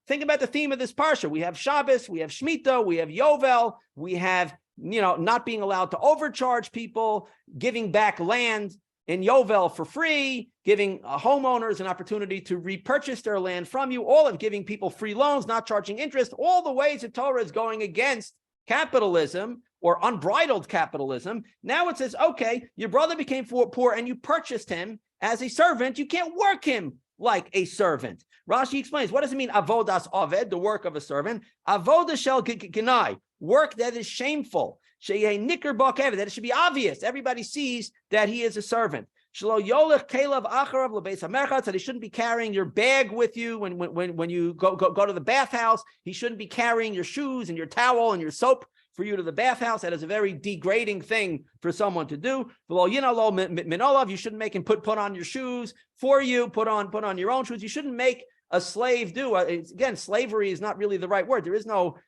Think about the theme of this parsha. We have Shabbos, we have Shemitah, we have Yovel, we have not being allowed to overcharge people, giving back land in Yovel for free, giving homeowners an opportunity to repurchase their land from you, all of giving people free loans, not charging interest, all the ways that Torah is going against capitalism or unbridled capitalism. Now it says, okay, your brother became poor and you purchased him as a servant. You can't work him like a servant. Rashi explains, what does it mean, avodas aved, the work of a servant? Avodah shel genai, work that is shameful. That it should be obvious. Everybody sees that he is a servant. That he shouldn't be carrying your bag with you when you go to the bathhouse. He shouldn't be carrying your shoes and your towel and your soap for you to the bathhouse. That is a very degrading thing for someone to do. You shouldn't make him put on your shoes for you, put on your own shoes. You shouldn't make a slave do. Again, slavery is not really the right word. There is no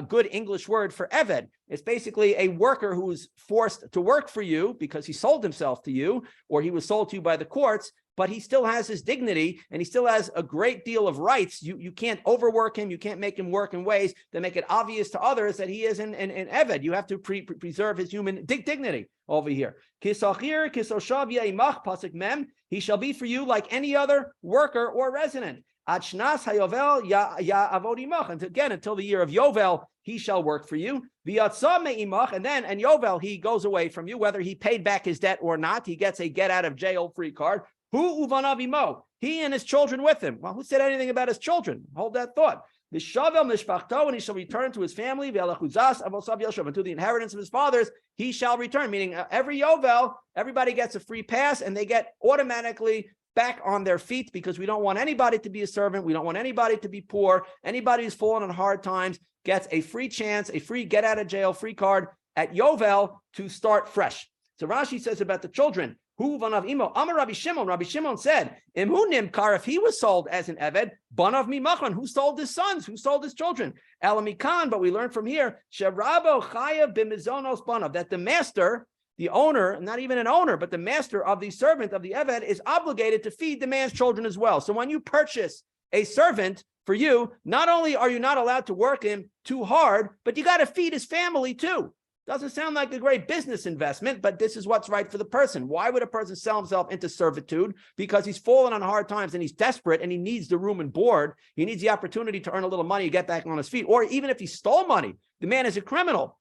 good English word for eved. It's basically a worker who's forced to work for you because he sold himself to you, or he was sold to you by the courts, but he still has his dignity and he still has a great deal of rights. You can't overwork him. You can't make him work in ways that make it obvious to others that he is an eved. You have to preserve his human dignity over here. Kisachir, kisoshav yeimach, pasuk mem. He shall be for you like any other worker or resident. Achnas hayovel ya avodimach, and again until the year of Yovel he shall work for you. V'yatsa me'imach, and Yovel he goes away from you, whether he paid back his debt or not. He gets a get out of jail free card. Hu uvanav imo, he and his children with him. Well, who said anything about his children? Hold that thought. V'shavel mishpachto, and he shall return to his family. V'alachuzas avosav yoshav, and to the inheritance of his fathers he shall return. Meaning every Yovel, everybody gets a free pass, and they get automatically back on their feet, because we don't want anybody to be a servant. We don't want anybody to be poor. Anybody who's fallen on hard times gets a free chance, a free get out of jail free card at Yovel to start fresh. So Rashi says about the children, Hu vanav imo, Amar Rabbi Shimon said, Imhu nimkar, if he was sold as an eved, banav mimachran, who sold his sons, who sold his children? Elamikan, but we learn from here, Sherabo chayav bimizonos banav, that the master, the owner, not even an owner, but the master of the servant of the eved is obligated to feed the man's children as well. So when you purchase a servant for you, not only are you not allowed to work him too hard, but you got to feed his family too. Doesn't sound like a great business investment, but this is what's right for the person. Why would a person sell himself into servitude? Because he's fallen on hard times and he's desperate and he needs the room and board. He needs the opportunity to earn a little money, get back on his feet. Or even if he stole money, the man is a criminal.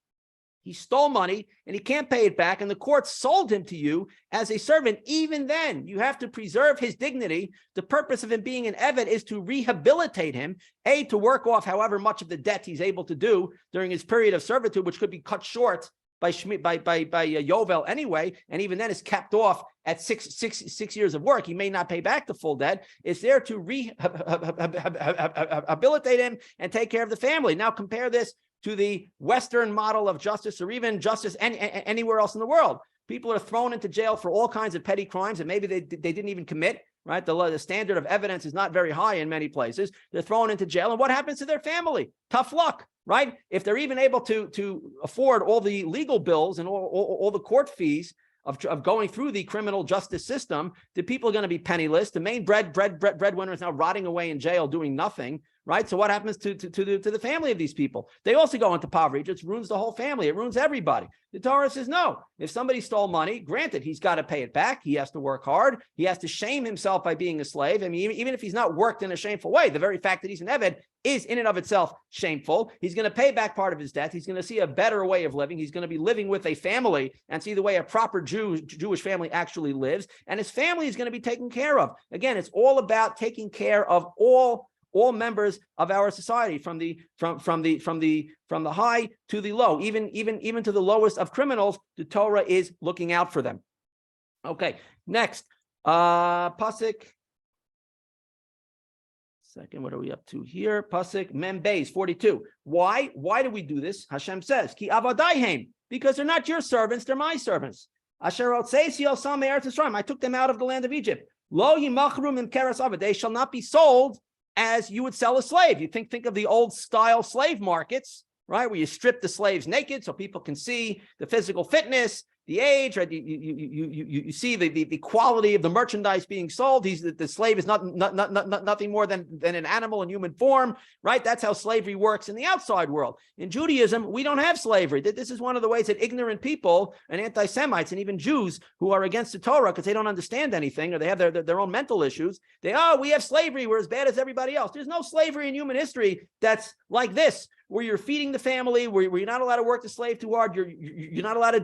He stole money and he can't pay it back, and the court sold him to you as a servant. Even then, you have to preserve his dignity. The purpose of him being an eved is to rehabilitate him, to work off however much of the debt he's able to do during his period of servitude, which could be cut short by Yovel anyway, and even then is capped off at six years of work. He may not pay back the full debt. It's there to rehabilitate him and take care of the family. Now compare this to the Western model of justice, or even justice anywhere else in the world. People are thrown into jail for all kinds of petty crimes that maybe they didn't even commit, right? The standard of evidence is not very high in many places. They're thrown into jail, and what happens to their family? Tough luck, right? If they're even able to afford all the legal bills and all the court fees of going through the criminal justice system, the people are going to be penniless. The main breadwinner is now rotting away in jail doing nothing, right? So what happens to the family of these people? They also go into poverty. It just ruins the whole family. It ruins everybody. The Torah says, no, if somebody stole money, granted, he's got to pay it back. He has to work hard. He has to shame himself by being a slave. I mean, even if he's not worked in a shameful way, the very fact that he's an Eved is in and of itself shameful. He's going to pay back part of his debt. He's going to see a better way of living. He's going to be living with a family and see the way a proper Jewish family actually lives. And his family is going to be taken care of. Again, it's all about taking care of all members of our society, from the high to the low, even to the lowest of criminals. The Torah is looking out for them. Okay, next, pasuk. Second, what are we up to here? Pasuk Mem Beis 42. Why do we do this? Hashem says, Ki avadaihem, because they're not your servants, they're my servants. Asher otzeisi osam me'eretz Yisrael, I took them out of the land of Egypt. Lo yimachru mim keres avad, they shall not be sold as you would sell a slave. You think of the old style slave markets, right? Where you strip the slaves naked so people can see the physical fitness, the age, right? You see the quality of the merchandise being sold. The slave is nothing more than an animal in human form, right? That's how slavery works in the outside world. In Judaism, we don't have slavery. This is one of the ways that ignorant people and anti-Semites and even Jews who are against the Torah because they don't understand anything or they have their own mental issues, we have slavery, we're as bad as everybody else. There's no slavery in human history that's like this, where you're feeding the family, where you're not allowed to work the slave too hard, you're not allowed to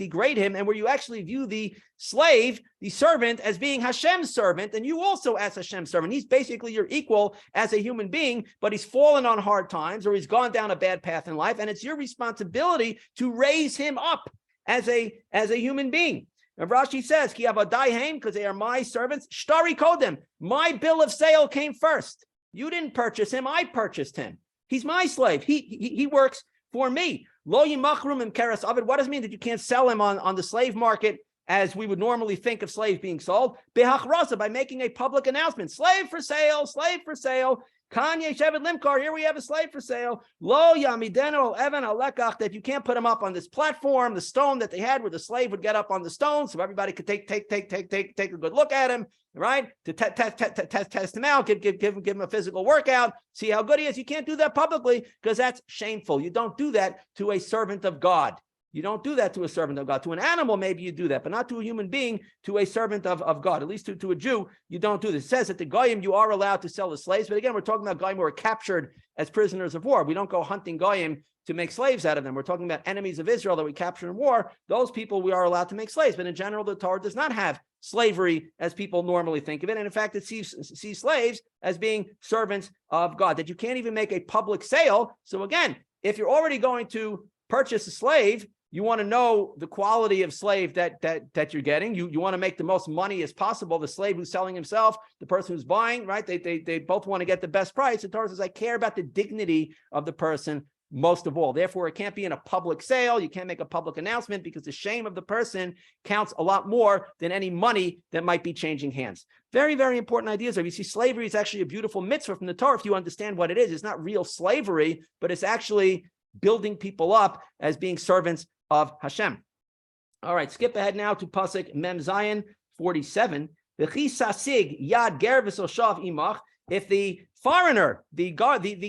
degrade him, and where you actually view the slave, the servant, as being Hashem's servant, and you also as Hashem's servant. He's basically your equal as a human being, but he's fallen on hard times or he's gone down a bad path in life, and it's your responsibility to raise him up as a human being. And Rashi says, Ki avadaihem, because they are my servants, shtari kodem, my bill of sale came first. You didn't purchase him, I purchased him. He's my slave. He works for me. Lo yimachrum im keres avid. What does it mean that you can't sell him on the slave market as we would normally think of slaves being sold? Behachrasa, by making a public announcement. Slave for sale, slave for sale. Kanye Shevet Limkar, here we have a slave for sale. Lo yamidenu evan alekach, that you can't put him up on this platform, the stone that they had where the slave would get up on the stone so everybody could take a good look at him, right? To test him out, give him a physical workout, see how good he is. You can't do that publicly because that's shameful. You don't do that to a servant of God. You don't do that to a servant of God. To an animal, maybe you do that, but not to a human being, to a servant of God. At least to a Jew, you don't do this. It says that the Goyim, you are allowed to sell the slaves. But again, we're talking about Goyim who are captured as prisoners of war. We don't go hunting Goyim to make slaves out of them. We're talking about enemies of Israel that we capture in war. Those people we are allowed to make slaves. But in general, the Torah does not have slavery as people normally think of it. And in fact, it sees slaves as being servants of God, that you can't even make a public sale. So again, if you're already going to purchase a slave, you want to know the quality of slave that you're getting. You want to make the most money as possible. The slave who's selling himself, the person who's buying, right? They both want to get the best price. The Torah says, I care about the dignity of the person most of all. Therefore, it can't be in a public sale. You can't make a public announcement because the shame of the person counts a lot more than any money that might be changing hands. Very, very important ideas. You see, slavery is actually a beautiful mitzvah from the Torah if you understand what it is. It's not real slavery, but it's actually building people up as being servants of Hashem. All right, skip ahead now to pasuk Mem Zayin 47. If the foreigner, the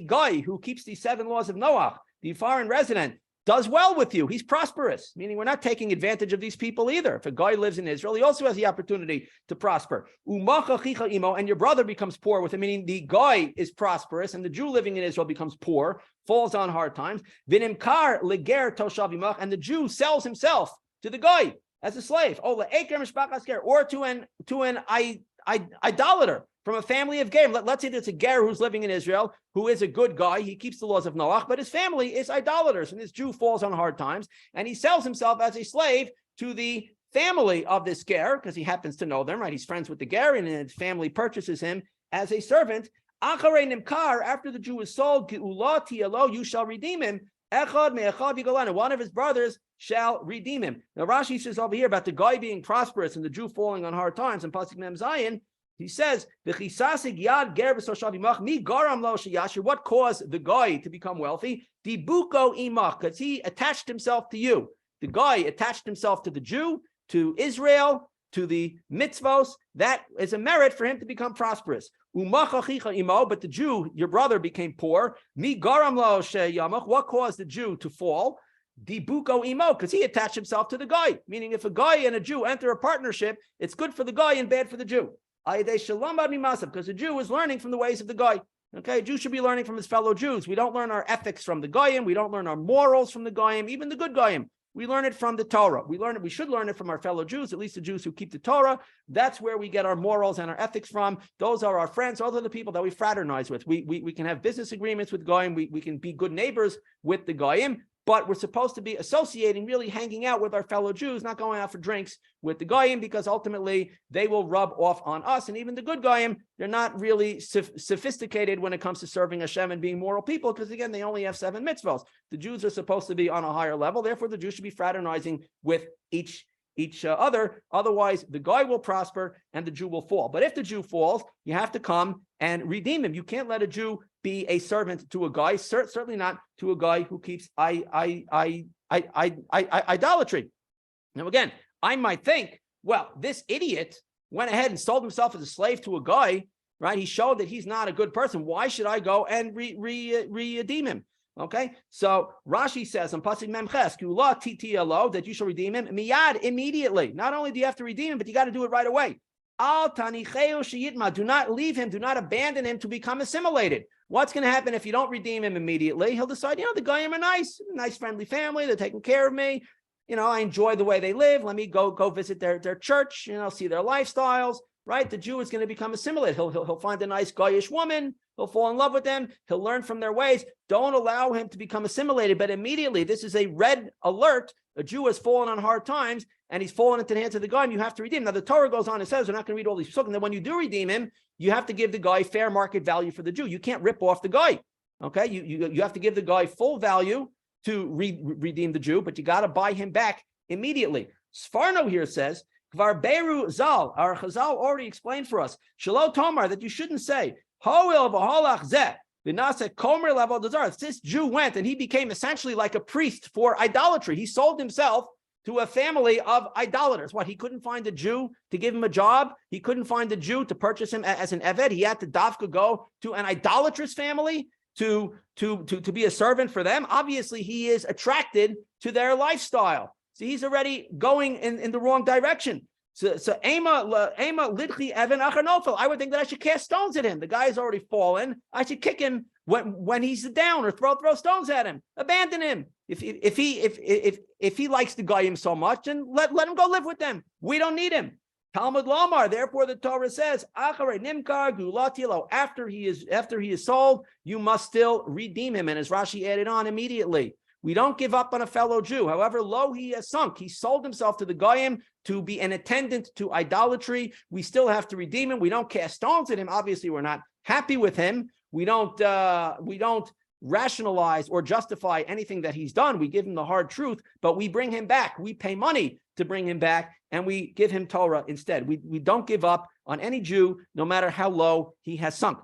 guy who keeps the 7 laws of Noah, the foreign resident, does well with you, he's prosperous, meaning we're not taking advantage of these people either. If a guy lives in Israel, he also has the opportunity to prosper. And your brother becomes poor with him, meaning the guy is prosperous and the Jew living in Israel becomes poor, falls on hard times. And the Jew sells himself to the guy as a slave, or to an idolater from a family of ger. Let's say there's a ger who's living in Israel, who is a good guy. He keeps the laws of Noach, but his family is idolaters, and this Jew falls on hard times, and he sells himself as a slave to the family of this ger, because he happens to know them, right? He's friends with the ger, and his family purchases him as a servant. After the Jew is sold, you shall redeem him. One of his brothers shall redeem him. Now Rashi says over here about the guy being prosperous and the Jew falling on hard times in pasuk Mem Zayin. He says, what caused the guy to become wealthy? Because he attached himself to you. The guy attached himself to the Jew, to Israel, to the mitzvos. That is a merit for him to become prosperous. But the Jew, your brother, became poor. What caused the Jew to fall? Dibuko imo, because he attached himself to the guy. Meaning, if a guy and a Jew enter a partnership, it's good for the guy and bad for the Jew. Because the Jew is learning from the ways of the guy. Okay, a Jew should be learning from his fellow Jews. We don't learn our ethics from the Goyim. We don't learn our morals from the Goyim, even the good Goyim. We learn it from the Torah. We should learn it from our fellow Jews, at least the Jews who keep the Torah. That's where we get our morals and our ethics from. Those are our friends. Those are the people that we fraternize with. We can have business agreements with Goyim. We can be good neighbors with the Goyim. But we're supposed to be associating, really hanging out with our fellow Jews, not going out for drinks with the Goyim, because ultimately they will rub off on us. And even the good Goyim, they're not really sophisticated when it comes to serving Hashem and being moral people, because again, they only have 7 mitzvahs. The Jews are supposed to be on a higher level. Therefore, the Jews should be fraternizing with each other. Otherwise, the guy will prosper and the Jew will fall. But if the Jew falls, you have to come and redeem him. You can't let a Jew be a servant to a guy, certainly not to a guy who keeps idolatry. Now, again, I might think, well, this idiot went ahead and sold himself as a slave to a guy, right? He showed that he's not a good person. Why should I go and redeem him? Okay, so Rashi says on Pasuk Memches, Kula TTLO, that you shall redeem him miyad, immediately. Not only do you have to redeem him, but you got to do it right away. Al tanicheo sheyitma, do not leave him, do not abandon him to become assimilated. What's going to happen if you don't redeem him immediately? He'll decide, the Goyim are nice, friendly family. They're taking care of me. I enjoy the way they live. Let me go visit their church. See their lifestyles. Right? The Jew is going to become assimilated. He'll find a nice Goyish woman. He'll fall in love with them. He'll learn from their ways. Don't allow him to become assimilated. But immediately, this is a red alert. A Jew has fallen on hard times, and he's fallen into the hands of the guy, and you have to redeem him. Now, the Torah goes on and says, we're not going to read all these psukim, that when you do redeem him, you have to give the guy fair market value for the Jew. You can't rip off the guy. Okay? You have to give the guy full value to redeem the Jew, but you got to buy him back immediately. Sfarno here says, Kvar Beru Zal, our Chazal already explained for us, Shelo Tomar, that you shouldn't say, Hoil v'holach zeh, v'naseh komer level dezar. This Jew went and he became essentially like a priest for idolatry. He sold himself to a family of idolaters. What, he couldn't find a Jew to give him a job? He couldn't find a Jew to purchase him as an eved? He had to dafka go to an idolatrous family to be a servant for them? Obviously, he is attracted to their lifestyle. So he's already going in the wrong direction. So Ema lidchi Evan Achanofel. I would think that I should cast stones at him. The guy's already fallen. I should kick him when he's down, or throw stones at him. Abandon him. If he likes the Goyim so much, then let him go live with them. We don't need him. Talmud Lamar. Therefore, the Torah says, Acharei Nimkar Gulatilo. After he is sold, you must still redeem him. And as Rashi added on immediately, we don't give up on a fellow Jew. However low he has sunk, he sold himself to the Goyim to be an attendant to idolatry. We still have to redeem him. We don't cast stones at him. Obviously, we're not happy with him. We don't rationalize or justify anything that he's done. We give him the hard truth, but we bring him back. We pay money to bring him back, and we give him Torah instead. We don't give up on any Jew, no matter how low he has sunk.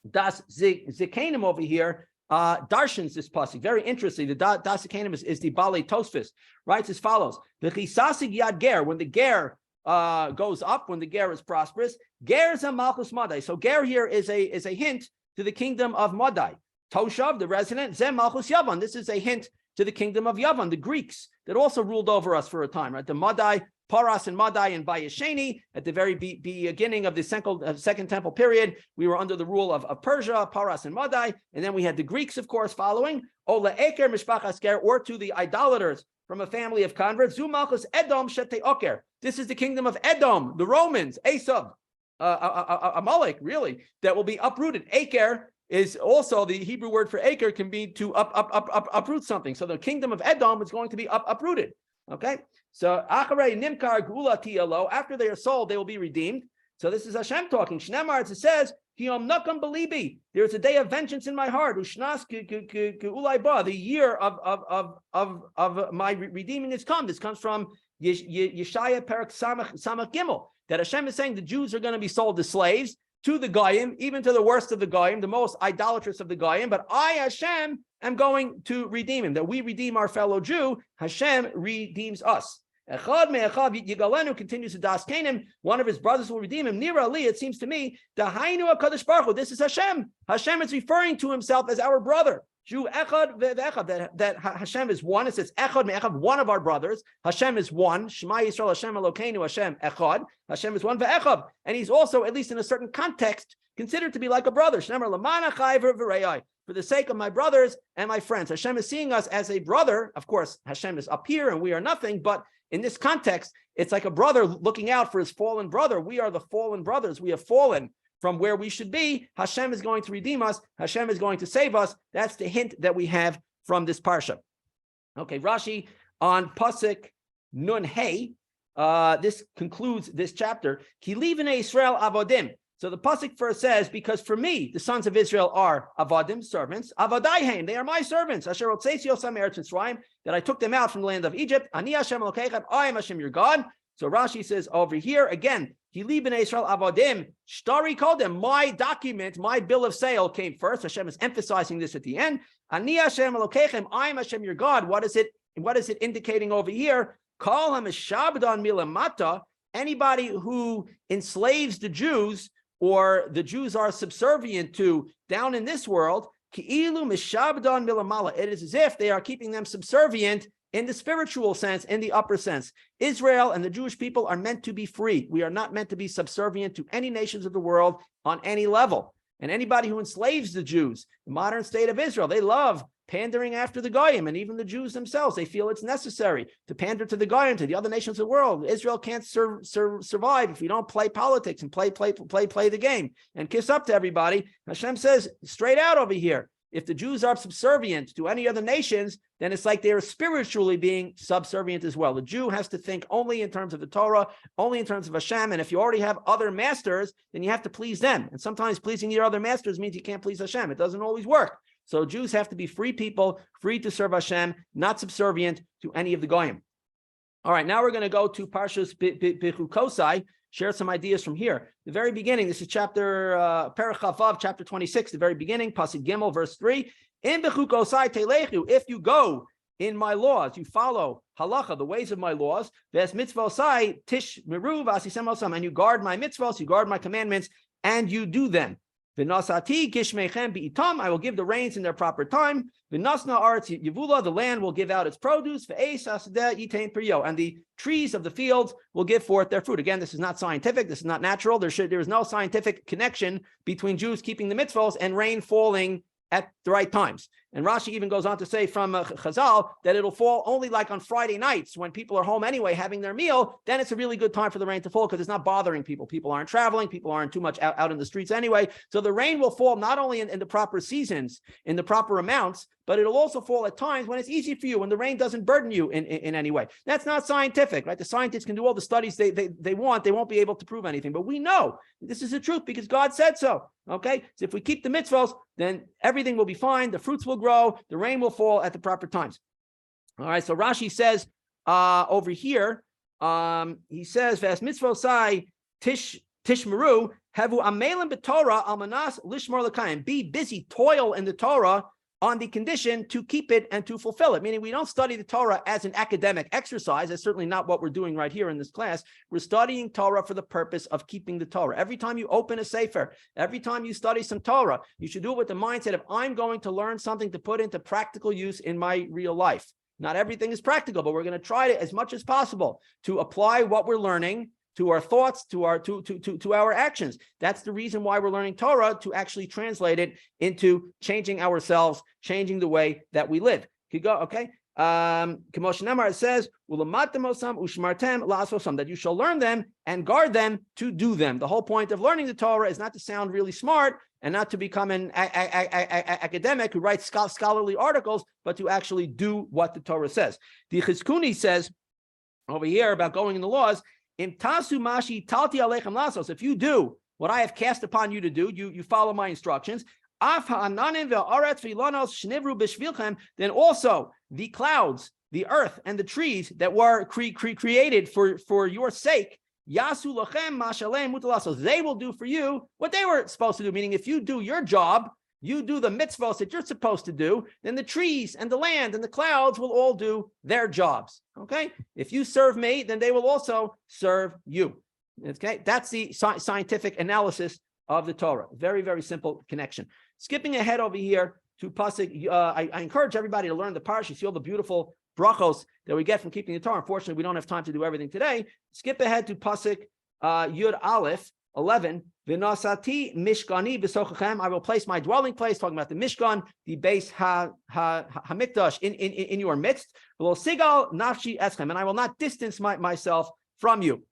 Das Zikanim over here darshans this pasuk. Very interesting. The Das Zikanim is the Balei Tosfos. Writes as follows: the Chisasig Yad Ger, when the Ger goes up, when the Ger is prosperous, Ger is a Malchus Madai. So Ger here is a hint to the kingdom of Madai. Toshav, the resident, Zem Malchus Yavan. This is a hint to the kingdom of Yavan, the Greeks that also ruled over us for a time, right? The Madai, Paras and Madai and Bayesheni, at the very beginning of the Second Temple period, we were under the rule of Persia, Paras and Madai, and then we had the Greeks, of course, following, Ola Eker Mishpachas Ger, or to the idolaters from a family of converts, Zu Malchus Edom Shete Oker. This is the kingdom of Edom, the Romans, Esav, Amalek, really, that will be uprooted. Eker is also the Hebrew word for acre, can be to uproot something. So the kingdom of Edom is going to be uprooted. Okay, so Acharei Nimkar Gula Tialo, after they are sold, they will be redeemed. So this is Hashem talking. Shnemar, it says, Hiyom Nakam Belibi. There is a day of vengeance in my heart. Ushnas Ulayba, the year of my redeeming has come. This comes from Yeshaya Perak Samach Gimel, that Hashem is saying the Jews are going to be sold as slaves to the Goyim, even to the worst of the Goyim, the most idolatrous of the Goyim, but I, Hashem, am going to redeem him. That we redeem our fellow Jew, Hashem redeems us. Echad me'echad yigalenu, continues to das Kanim, one of his brothers will redeem him. Nira li, it seems to me, dahainu HaKadosh Baruch Hu, this is Hashem. Hashem is referring to himself as our brother. Jew echad ve'echad, that Hashem is one. It says echad me'echad, one of our brothers. Hashem is one. Shema Yisrael Hashem Elokeinu Hashem echad. Hashem is one ve'echad, and he's also, at least in a certain context, considered to be like a brother. Shnemar lamana chai v'rei, for the sake of my brothers and my friends. Hashem is seeing us as a brother. Of course, Hashem is up here and we are nothing, but in this context, it's like a brother looking out for his fallen brother. We are the fallen brothers. We have fallen from where we should be. Hashem is going to redeem us. Hashem is going to save us. That's the hint that we have from this parsha. Okay, Rashi on Pasuk Nun Hey. This concludes this chapter. Ki li v'nei Yisrael avodim. So the pasuk first says, because for me, the sons of Israel are avadim, servants. Avadaihem, they are my servants. Asher otzeisi osam eretz Mitzrayim, that I took them out from the land of Egypt. Ani Hashem Elokeichem, I am Hashem your God. So Rashi says over here again, Hili b'nei Israel avadim, shtari called them. My document, my bill of sale came first. Hashem is emphasizing this at the end. Ani Hashem Elokeichem, I am Hashem your God. What is it indicating over here? Call him a shabdan milamata. Anybody who enslaves the Jews, or the Jews are subservient to down in this world, ki'ilu mishabdan milamala. It is as if they are keeping them subservient in the spiritual sense, in the upper sense. Israel and the Jewish people are meant to be free. We are not meant to be subservient to any nations of the world on any level. And anybody who enslaves the Jews, the modern state of Israel, they love pandering after the Goyim, and even the Jews themselves, they feel it's necessary to pander to the Goyim, to the other nations of the world. Israel can't survive if we don't play politics and play the game and kiss up to everybody. Hashem says straight out over here, if the Jews are subservient to any other nations, then it's like they are spiritually being subservient as well. The Jew has to think only in terms of the Torah, only in terms of Hashem. And if you already have other masters, then you have to please them. And sometimes pleasing your other masters means you can't please Hashem. It doesn't always work. So Jews have to be free people, free to serve Hashem, not subservient to any of the Goyim. All right, now we're going to go to Parshas Bechukosai, share some ideas from here. The very beginning, this is chapter Perach Chavav, chapter 26, the very beginning, Pasuk Gimel, verse 3. In Bechukosai telechu, if you go in my laws, you follow halacha, the ways of my laws, ves mitzvosai tish meru vasisem osam, and you guard my mitzvos, you guard my commandments, and you do them. V'nasati gishmeichem bi'itam, I will give the rains in their proper time. V'nasna aretz yivula, the land will give out its produce. V'eis hasadeh yitain priyo, and the trees of the fields will give forth their fruit. Again, this is not scientific. This is not natural. There is no scientific connection between Jews keeping the mitzvos and rain falling at the right times. And Rashi even goes on to say from Chazal that it'll fall only like on Friday nights when people are home anyway having their meal. Then it's a really good time for the rain to fall because it's not bothering people. People aren't traveling. People aren't too much out in the streets anyway. So the rain will fall not only in the proper seasons, in the proper amounts, but it'll also fall at times when it's easy for you, when the rain doesn't burden you in any way. That's not scientific, right? The scientists can do all the studies they want. They won't be able to prove anything. But we know this is the truth because God said so. Okay? So if we keep the mitzvos, then everything will be fine. The fruits will grow. The rain will fall at the proper times. All right. So Rashi says over here, he says, "Vas mitzvosai tishmeru havu amelim b'Torah almanas lishmar l'kayim." Be busy, toil in the Torah on the condition to keep it and to fulfill it. Meaning we don't study the Torah as an academic exercise. That's certainly not what we're doing right here in this class. We're studying Torah for the purpose of keeping the Torah. Every time you open a sefer, every time you study some Torah, you should do it with the mindset of, I'm going to learn something to put into practical use in my real life. Not everything is practical, but we're going to try to, as much as possible, to apply what we're learning to our thoughts, to our actions. That's the reason why we're learning Torah, to actually translate it into changing ourselves, changing the way that we live. Okay? It says, that you shall learn them and guard them to do them. The whole point of learning the Torah is not to sound really smart and not to become an academic who writes scholarly articles, but to actually do what the Torah says. The Chizkuni says over here about going in the laws, if you do what I have cast upon you to do, you follow my instructions, then also the clouds, the earth, and the trees that were created for your sake, they will do for you what they were supposed to do. Meaning, if you do your job, you do the mitzvahs that you're supposed to do, then the trees and the land and the clouds will all do their jobs. Okay? If you serve me, then they will also serve you. Okay? That's the scientific analysis of the Torah. Very, very simple connection. Skipping ahead over here to pasuk, I encourage everybody to learn the parsha. You see all the beautiful brachos that we get from keeping the Torah. Unfortunately, we don't have time to do everything today. Skip ahead to pasuk Yud Aleph 11. V'nosati mishkani b'sochachem. I will place my dwelling place. Talking about the Mishkan, the base hamikdash in your midst. V'lo sigal nafshi eschem, and I will not distance myself from you.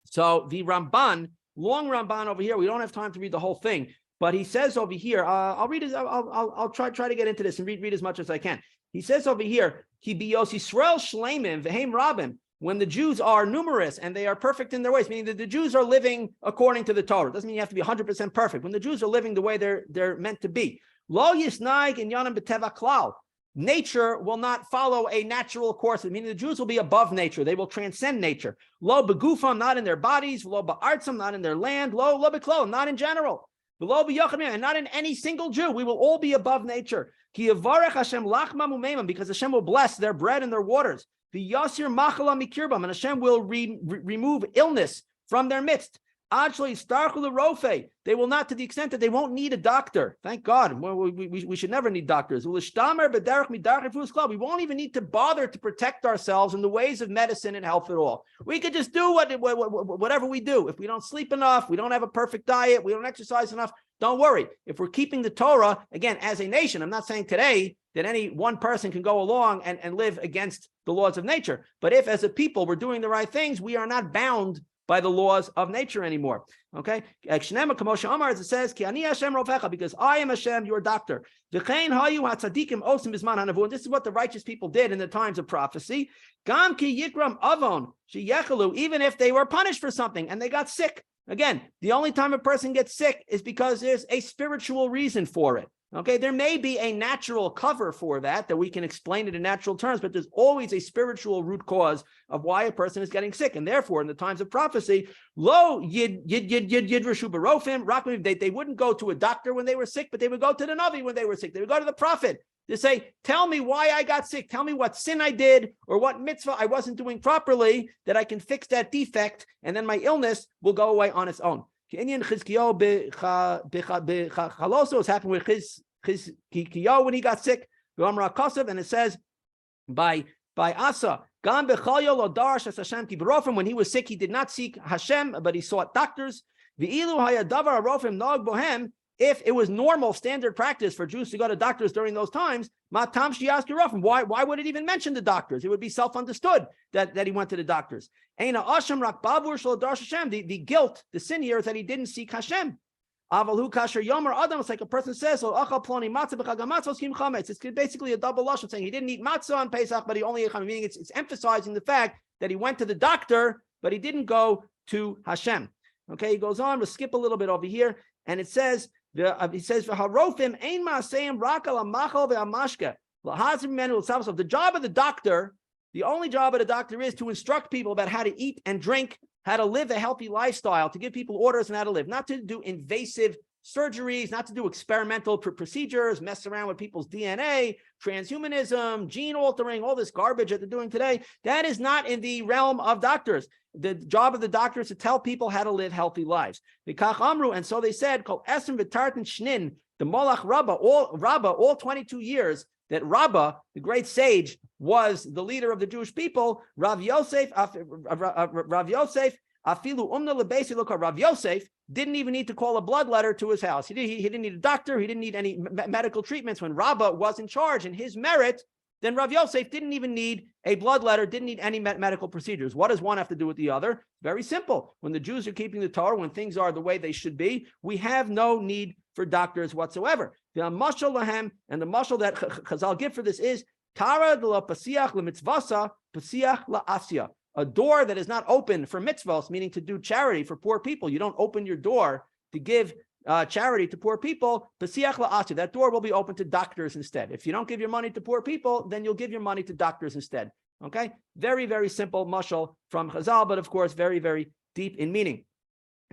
So the Ramban, long Ramban over here. We don't have time to read the whole thing, but he says over here. I'll read it. I'll try to get into this and read as much as I can. He says over here, Ki biyos Yisrael shleimim v'heim rabim. When the Jews are numerous and they are perfect in their ways, meaning that the Jews are living according to the Torah. It doesn't mean you have to be 100% perfect. When the Jews are living the way they're meant to be. Lo yisnaig inyanim b'teva klal. Nature will not follow a natural course, meaning the Jews will be above nature. They will transcend nature. Lo begufam, not in their bodies. Lo ba'artzam, not in their land. Lo beklal, not in general. Lo b'yachim, and not in any single Jew. We will all be above nature. Ki yavarech Hashem lachmam umeimam, because Hashem will bless their bread and their waters. The Yasir Machala Mikirbam, and Hashem will remove illness from their midst. Actually, Starchul Rofe, they will not, to the extent that they won't need a doctor. Thank God. We should never need doctors. We won't even need to bother to protect ourselves in the ways of medicine and health at all. We could just do whatever we do. If we don't sleep enough, we don't have a perfect diet, we don't exercise enough, don't worry. If we're keeping the Torah, again, as a nation, I'm not saying today that any one person can go along and live against the laws of nature. But if, as a people, we're doing the right things, we are not bound by the laws of nature anymore. Okay? As it says, because I am Hashem, your doctor. And this is what the righteous people did in the times of prophecy. Even if they were punished for something and they got sick. Again, the only time a person gets sick is because there's a spiritual reason for it. Okay, there may be a natural cover for that we can explain it in natural terms, but there's always a spiritual root cause of why a person is getting sick. And therefore, in the times of prophecy, they wouldn't go to a doctor when they were sick, but they would go to the Navi when they were sick. They would go to the prophet to say, tell me why I got sick. Tell me what sin I did or what mitzvah I wasn't doing properly that I can fix that defect, and then my illness will go away on its own. Indian Chizkiyo has happened with Chizkiyo when he got sick. And it says by Asa, when he was sick, he did not seek Hashem, but he sought doctors. If it was normal, standard practice for Jews to go to doctors during those times, why would it even mention the doctors? It would be self-understood that he went to the doctors. The guilt, the sin here is that he didn't seek Hashem. It's like a person says, it's basically a double lashon saying he didn't eat matzah on Pesach, but he only ate chametz, meaning it's emphasizing the fact that he went to the doctor, but he didn't go to Hashem. Okay, he goes on, we'll skip a little bit over here, and it says, the job of the doctor, the only job of the doctor is to instruct people about how to eat and drink, how to live a healthy lifestyle, to give people orders on how to live, not to do invasive surgeries, not to do experimental procedures, mess around with people's DNA, transhumanism, gene altering, all this garbage that they're doing today. That is not in the realm of doctors. The job of the doctor is to tell people how to live healthy lives. And so they said, the Molach Rabbah, all 22 years that Rabbah, the great sage, was the leader of the Jewish people, Rav Yosef, Rav Yosef didn't even need to call a blood letter to his house. He didn't need a doctor. He didn't need any medical treatments. When Rabbah was in charge in his merit, then Rav Yosef didn't even need a blood letter, didn't need any medical procedures. What does one have to do with the other? Very simple. When the Jews are keeping the Torah, when things are the way they should be, we have no need for doctors whatsoever. The mashal lahem, and the mashal that Chazal give for this is Tara de la pasiach le mitzvasa, pasiach la asya. A door that is not open for mitzvahs, meaning to do charity for poor people. You don't open your door to give charity to poor people. Pasiach la asya. That door will be open to doctors instead. If you don't give your money to poor people, then you'll give your money to doctors instead. Okay? Very, very simple mashal from Chazal, but of course, very, very deep in meaning.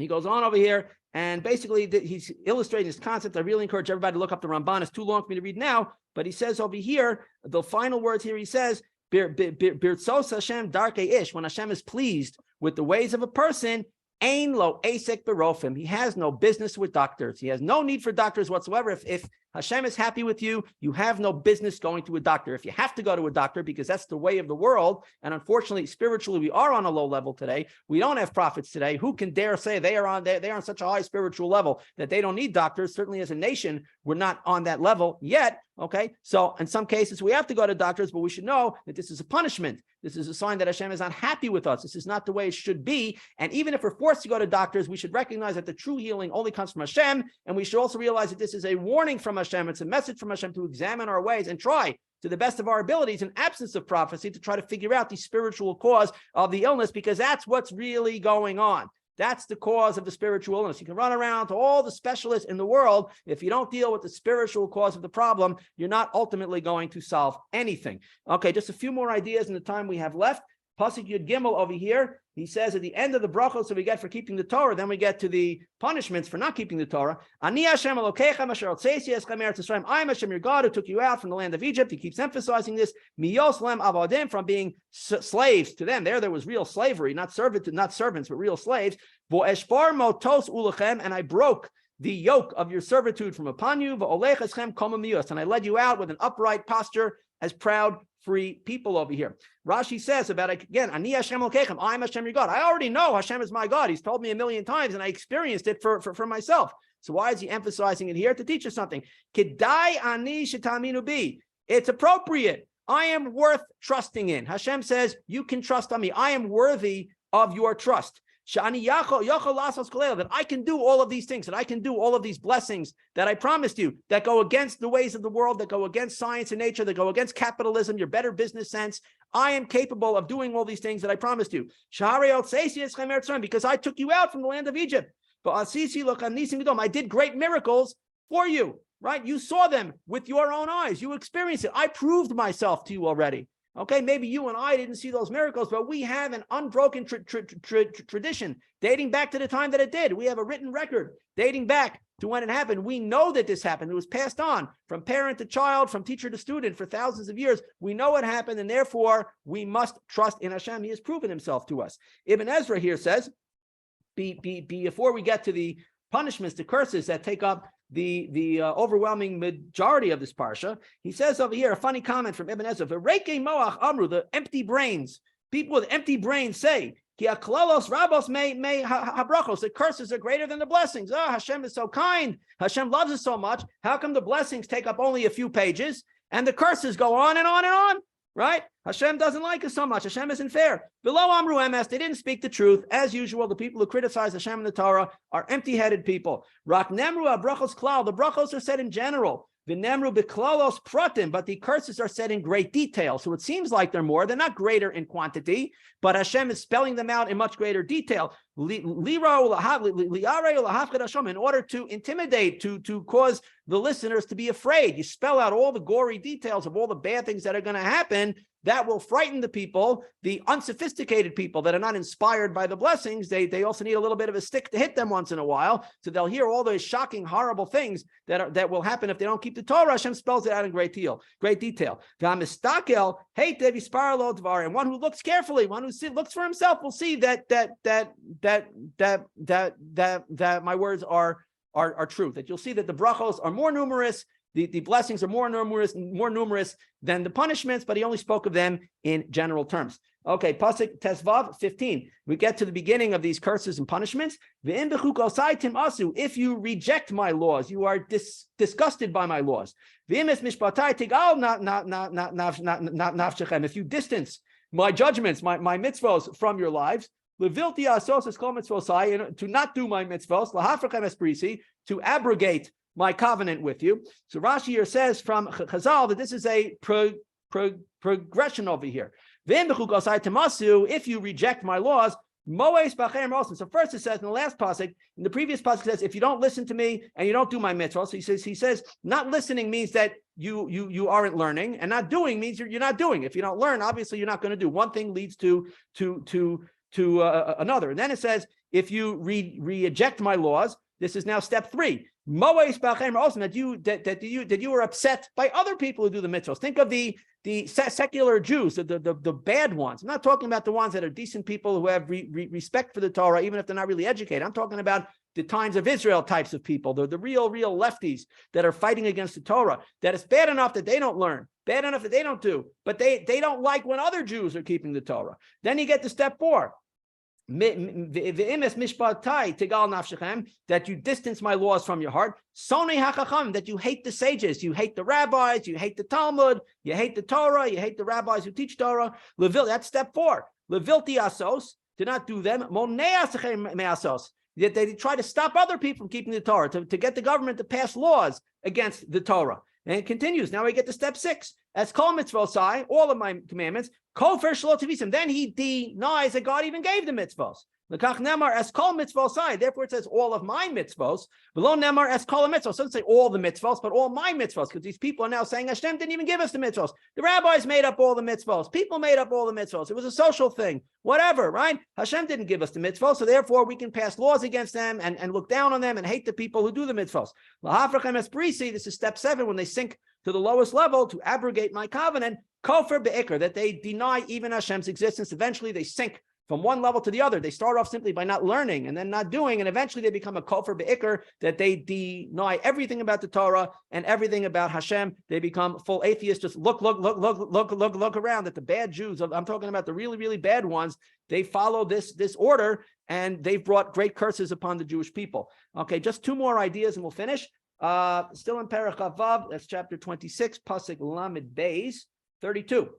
He goes on over here, and basically he's illustrating this concept. I really encourage everybody to look up the Ramban. It's too long for me to read now, but he says over here, the final words here, he says, Birtzos Hashem darkei ish, when Hashem is pleased with the ways of a person, Ein lo asek berofim. He has no business with doctors. He has no need for doctors whatsoever. If Hashem is happy with you, you have no business going to a doctor. If you have to go to a doctor because that's the way of the world, and unfortunately, spiritually, we are on a low level today. We don't have prophets today. Who can dare say they are on such a high spiritual level that they don't need doctors? Certainly, as a nation, we're not on that level yet. Okay, so in some cases we have to go to doctors, but we should know that this is a punishment. This is a sign that Hashem is not happy with us. This is not the way it should be. And even if we're forced to go to doctors, we should recognize that the true healing only comes from Hashem. And we should also realize that this is a warning from Hashem. It's a message from Hashem to examine our ways and try to the best of our abilities, in absence of prophecy, to try to figure out the spiritual cause of the illness, because that's what's really going on. That's the cause of the spiritual illness. You can run around to all the specialists in the world. If you don't deal with the spiritual cause of the problem, you're not ultimately going to solve anything. Okay, just a few more ideas in the time we have left. Pasuk Yud Gimel over here, he says at the end of the brachos that we get for keeping the Torah, then we get to the punishments for not keeping the Torah. Ani Hashem Elokeichem asher otzeisi eschem eretz Yisrael. I am Hashem your God who took you out from the land of Egypt. He keeps emphasizing this. Miyos lem avadim, from being slaves to them. There was real slavery, not servants, but real slaves. Vo eshbar motos ulachem, and I broke the yoke of your servitude from upon you. V'olech eschem koma miyos, and I led you out with an upright posture as proud, free people over here. Rashi says about it again, Ani Hashem Elokeichem, I am Hashem your God. I already know Hashem is my God. He's told me a million times, and I experienced it for myself. So why is he emphasizing it here? To teach us something. Kedai ani shetaminu bi. It's appropriate. I am worth trusting in. Hashem says, you can trust on me. I am worthy of your trust. That I can do all of these things, that I can do all of these blessings that I promised you, that go against the ways of the world, that go against science and nature, that go against capitalism, your better business sense. I am capable of doing all these things that I promised you. Because I took you out from the land of Egypt. I did great miracles for you, right? You saw them with your own eyes. You experienced it. I proved myself to you already. Okay, maybe you and I didn't see those miracles, but we have an unbroken tradition dating back to the time that it did. We have a written record dating back to when it happened. We know that this happened. It was passed on from parent to child, from teacher to student for thousands of years. We know it happened, and therefore we must trust in Hashem. He has proven himself to us. Ibn Ezra here says, before we get to the punishments, the curses that take up the overwhelming majority of this parsha, he says over here a funny comment from Ibn Ezra: "V'reikei moach amru," the empty brains, people with empty brains say, "Ki haklalos rabos me habrachos," the curses are greater than the blessings. Oh, Hashem is so kind. Hashem loves us so much. How come the blessings take up only a few pages and the curses go on and on and on? Right? Hashem doesn't like us so much. Hashem isn't fair. Below Amru Emes, they didn't speak the truth. As usual, the people who criticize Hashem and the Torah are empty-headed people. Rak nemru abrachos klal. The brachos are said in general. V'nemru b'klalos pratim, but the curses are said in great detail. So it seems like they're more. They're not greater in quantity, but Hashem is spelling them out in much greater detail. In order to intimidate, to cause the listeners to be afraid. You spell out all the gory details of all the bad things that are going to happen. That will frighten the people, the unsophisticated people that are not inspired by the blessings. They also need a little bit of a stick to hit them once in a while. So they'll hear all those shocking, horrible things that will happen if they don't keep the Torah. Hashem spells it out in great detail. And one who looks carefully, one who looks for himself, will see that my words are true. That you'll see that the brachos are more numerous. The blessings are more numerous than the punishments, but he only spoke of them in general terms. Okay, Pasuk Tesvav 15. We get to the beginning of these curses and punishments. If you reject my laws, you are disgusted by my laws. If you distance my judgments, my mitzvos from your lives, to not do my mitzvos, to abrogate my covenant with you. So Rashi here says from Chazal that this is a progression over here. If you reject my laws, so first it says in the last pasuk, in the previous pasuk it says, if you don't listen to me and you don't do my mitzvah. So he says not listening means that you aren't learning, and not doing means you're not doing. If you don't learn, obviously you're not going to do. One thing leads to another. And then it says, if you reject my laws, this is now step 3. That you were upset by other people who do the mitzvahs. Think of the secular Jews, the bad ones. I'm not talking about the ones that are decent people who have respect for the Torah, even if they're not really educated. I'm talking about the Times of Israel types of people, the real lefties that are fighting against the Torah, that it's bad enough that they don't learn, bad enough that they don't do, but they don't like when other Jews are keeping the Torah. Then you get to step 4. That you distance my laws from your heart, that you hate the sages, you hate the rabbis, you hate the Talmud, you hate the Torah, you hate the rabbis who teach Torah. That's step 4. Levilti asos, do not do them. That they try to stop other people from keeping the Torah, to get the government to pass laws against the Torah. And it continues. Now we get to step 6. As kol mitzvosai, all of my commandments, kofer shelo tivisim. Then he denies that God even gave the mitzvos. L'kach nemar as kol mitzvosai. Therefore it says all of my mitzvos. Below nemar as kol mitzvos. So it doesn't say all the mitzvos, but all my mitzvos, because these people are now saying Hashem didn't even give us the mitzvos. The rabbis made up all the mitzvos. People made up all the mitzvos. It was a social thing. Whatever, right? Hashem didn't give us the mitzvos, so therefore we can pass laws against them and look down on them and hate the people who do the mitzvos. L'hafrachem es brisi. This is step 7 when they sink to the lowest level to abrogate my covenant. Kofer be'ikr, that they deny even Hashem's existence. Eventually they sink from one level to the other. They start off simply by not learning and then not doing, and eventually they become a kofer be'ikr, that they deny everything about the Torah and everything about Hashem. They become full atheists. Just look around at the bad Jews. I'm talking about the really bad ones. They follow this order, and they've brought great curses upon the Jewish people. Okay, just 2 more ideas and we'll finish. Still in Perach Vav, that's chapter 26, Pasuk Lamed Beis 32.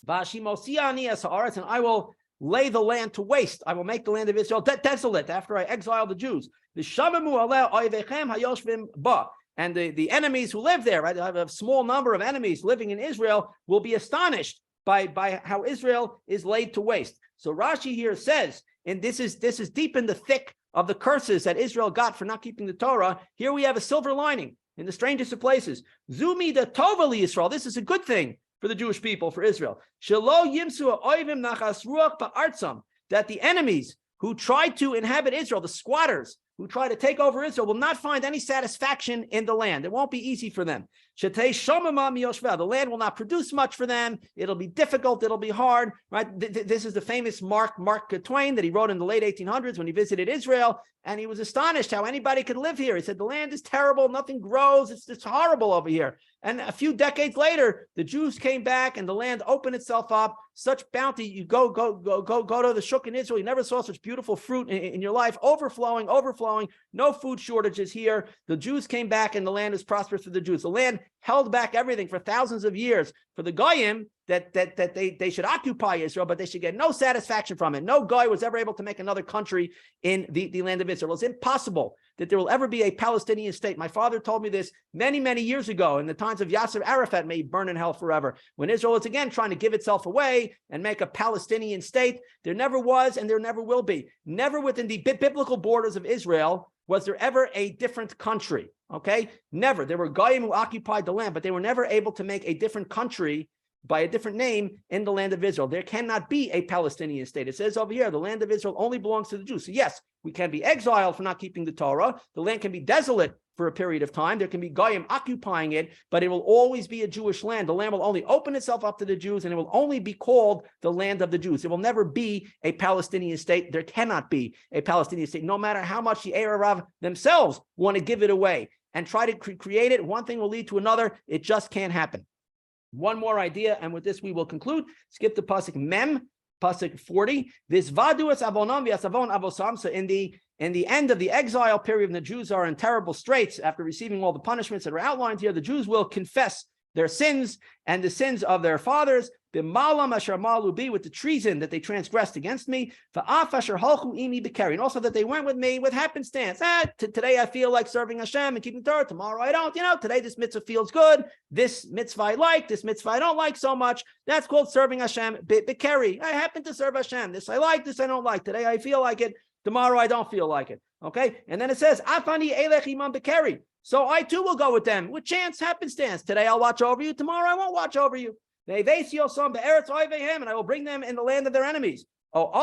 Vashimosiani as haaretz, and I will lay the land to waste. I will make the land of Israel desolate after I exile the Jews. The shamamu aleh oivechem hayoshvim ba, and the enemies who live there, right? I have a small number of enemies living in Israel, will be astonished by how Israel is laid to waste. So Rashi here says, and this is deep in the thick of the curses that Israel got for not keeping the Torah. Here we have a silver lining in the strangest of places. Zumi da tova li Yisrael. This is a good thing for the Jewish people, for Israel. Shelo yimsu oivim nachas ruach ba'artzam. That the enemies who try to inhabit Israel, the squatters who try to take over Israel, will not find any satisfaction in the land. It won't be easy for them. Shetei shomama miyoshveh. The land will not produce much for them. It'll be difficult. It'll be hard. Right? This is the famous Mark Twain that he wrote in the late 1800s when he visited Israel, and he was astonished how anybody could live here. He said the land is terrible. Nothing grows. It's horrible over here. And a few decades later, the Jews came back and the land opened itself up. Such bounty. You go to the shuk in Israel. You never saw such beautiful fruit in your life. Overflowing. No food shortages here. The Jews came back and the land is prosperous for the Jews. The land held back everything for thousands of years for the Goyim, that they should occupy Israel, but they should get no satisfaction from it. No Goy was ever able to make another country in the land of Israel. It's impossible that there will ever be a Palestinian state. My father told me this many years ago in the times of Yasser Arafat, may he burn in hell forever, when Israel was again trying to give itself away and make a Palestinian state. There never was and there never will be. Never within the biblical borders of Israel was there ever a different country. Okay, never. There were Goyim who occupied the land, but they were never able to make a different country by a different name in the land of Israel. There cannot be a Palestinian state. It says over here, the land of Israel only belongs to the Jews. So yes, we can be exiled for not keeping the Torah. The land can be desolate for a period of time. There can be Goyim occupying it, but it will always be a Jewish land. The land will only open itself up to the Jews, and it will only be called the land of the Jews. It will never be a Palestinian state. There cannot be a Palestinian state, no matter how much the Arab themselves want to give it away and try to create it. One thing will lead to another. It just can't happen. One more idea, and with this we will conclude. Skip to Pasuk Mem, Pasuk 40. This vaduas avonam v'asavon avosam. So in the end of the exile period, when the Jews are in terrible straits after receiving all the punishments that are outlined here, the Jews will confess their sins and the sins of their fathers, b'malam asher malu bi, with the treason that they transgressed against me, v'af asher halchu imi b'keri, and also that they went with me with happenstance. Today I feel like serving Hashem and keeping Torah. Tomorrow I don't. Today this mitzvah feels good. This mitzvah I like. This mitzvah I don't like so much. That's called serving Hashem b'keri. I happen to serve Hashem. This I like. This I don't like. Today I feel like it. Tomorrow I don't feel like it. Okay, and then it says afani elech imam b'keri. So I too will go with them with chance, happenstance. Today I'll watch over you. Tomorrow I won't watch over you. And I will bring them in the land of their enemies. Or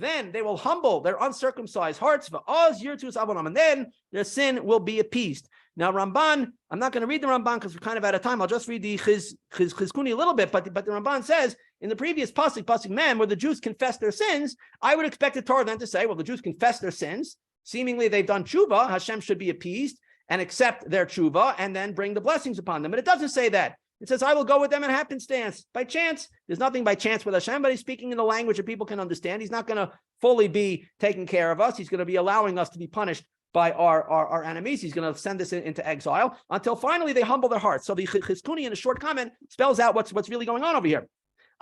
then they will humble their uncircumcised hearts, and then their sin will be appeased. Now, Ramban, I'm not going to read the Ramban because we're kind of out of time. I'll just read the Chizkuni a little bit, but the Ramban says in the previous pasuk Mem, where the Jews confess their sins, I would expect the Torah then to say, well, the Jews confess their sins. Seemingly they've done tshuva. Hashem should be appeased and accept their tshuva and then bring the blessings upon them. But it doesn't say that. It says, I will go with them in happenstance. By chance, there's nothing by chance with Hashem, but he's speaking in the language that people can understand. He's not going to fully be taking care of us. He's going to be allowing us to be punished by our enemies. He's going to send us into exile until finally they humble their hearts. So the Chizkuni in a short comment spells out what's really going on over here.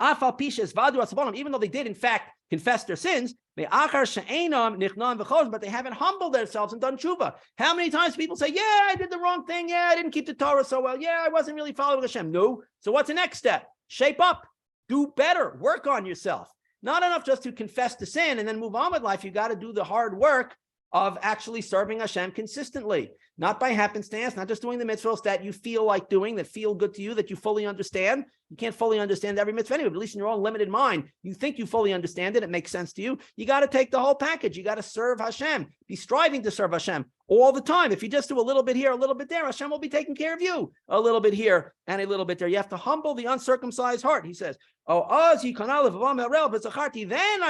Even though they did in fact confess their sins, but they haven't humbled themselves and done tshuva. How many times people say, yeah, I did the wrong thing. Yeah, I didn't keep the Torah so well. Yeah, I wasn't really following Hashem. No. So what's the next step? Shape up. Do better. Work on yourself. Not enough just to confess the sin and then move on with life. You got to do the hard work of actually serving Hashem consistently, not by happenstance, not just doing the mitzvahs that you feel like doing, that feel good to you, that you fully understand. You can't fully understand every mitzvah anyway, but at least in your own limited mind, you think you fully understand it. It makes sense to you. You got to take the whole package. You got to serve Hashem, be striving to serve Hashem all the time. If you just do a little bit here, a little bit there, Hashem will be taking care of you a little bit here and a little bit there. You have to humble the uncircumcised heart. He says, then I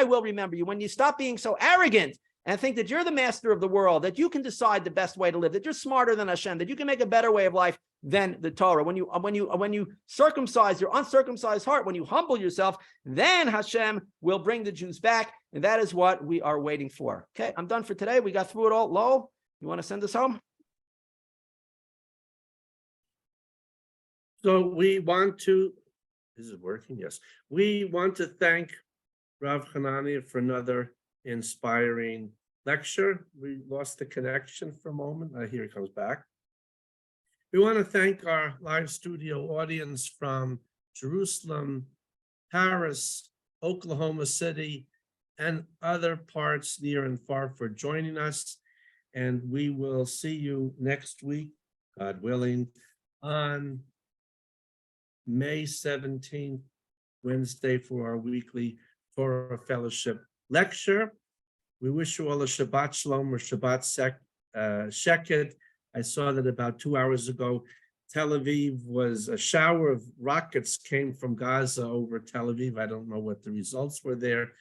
will remember you. When you stop being so arrogant and think that you're the master of the world, that you can decide the best way to live, that you're smarter than Hashem, that you can make a better way of life than the Torah. When you circumcise your uncircumcised heart, when you humble yourself, then Hashem will bring the Jews back, and that is what we are waiting for. Okay, I'm done for today. We got through it all. Lowell, you want to send us home? So we want to, is it working? Yes. We want to thank Rav Hanania for another inspiring lecture. We lost the connection for a moment. Here it comes back. We want to thank our live studio audience from Jerusalem, Paris, Oklahoma City, and other parts near and far for joining us. And we will see you next week, God willing, on May 17th, Wednesday, for our weekly Torah Fellowship lecture. We wish you all a Shabbat Shalom or Shabbat Sheket. I saw that about 2 hours ago, Tel Aviv was a shower of rockets came from Gaza over Tel Aviv. I don't know what the results were there.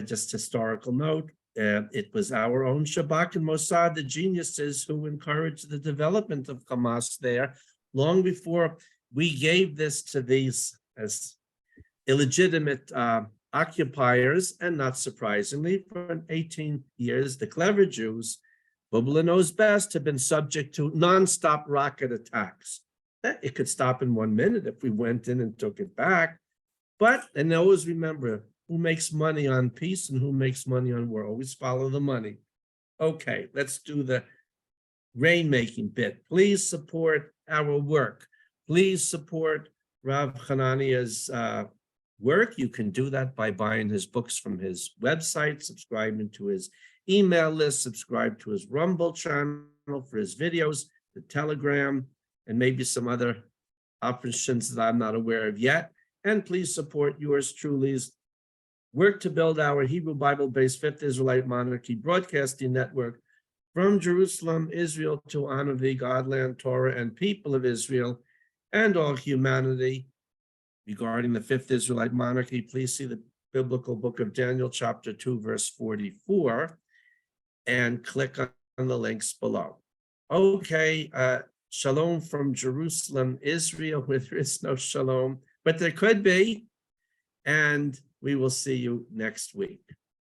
Just historical note. It was our own Shabak and Mossad, the geniuses who encouraged the development of Hamas there long before we gave this to these as illegitimate occupiers. And not surprisingly, for 18 years, the clever Jews, Bubla knows best, have been subject to nonstop rocket attacks. It could stop in 1 minute if we went in and took it back. But, and always remember, who makes money on peace and who makes money on war? Always follow the money. Okay, let's do the rainmaking bit. Please support our work. Please support Rav Hanania's work. You can do that by buying his books from his website, subscribing to his email list, subscribe to his Rumble channel for his videos, the Telegram, and maybe some other options that I'm not aware of yet. And please support yours truly's work to build our Hebrew Bible-based Fifth Israelite Monarchy broadcasting network from Jerusalem, Israel, to honor the Godland, Torah, and people of Israel and all humanity. Regarding the Fifth Israelite Monarchy, please see the biblical book of Daniel, chapter 2, verse 44, and click on the links below. Okay, shalom from Jerusalem, Israel, where there is no shalom, but there could be, and we will see you next week.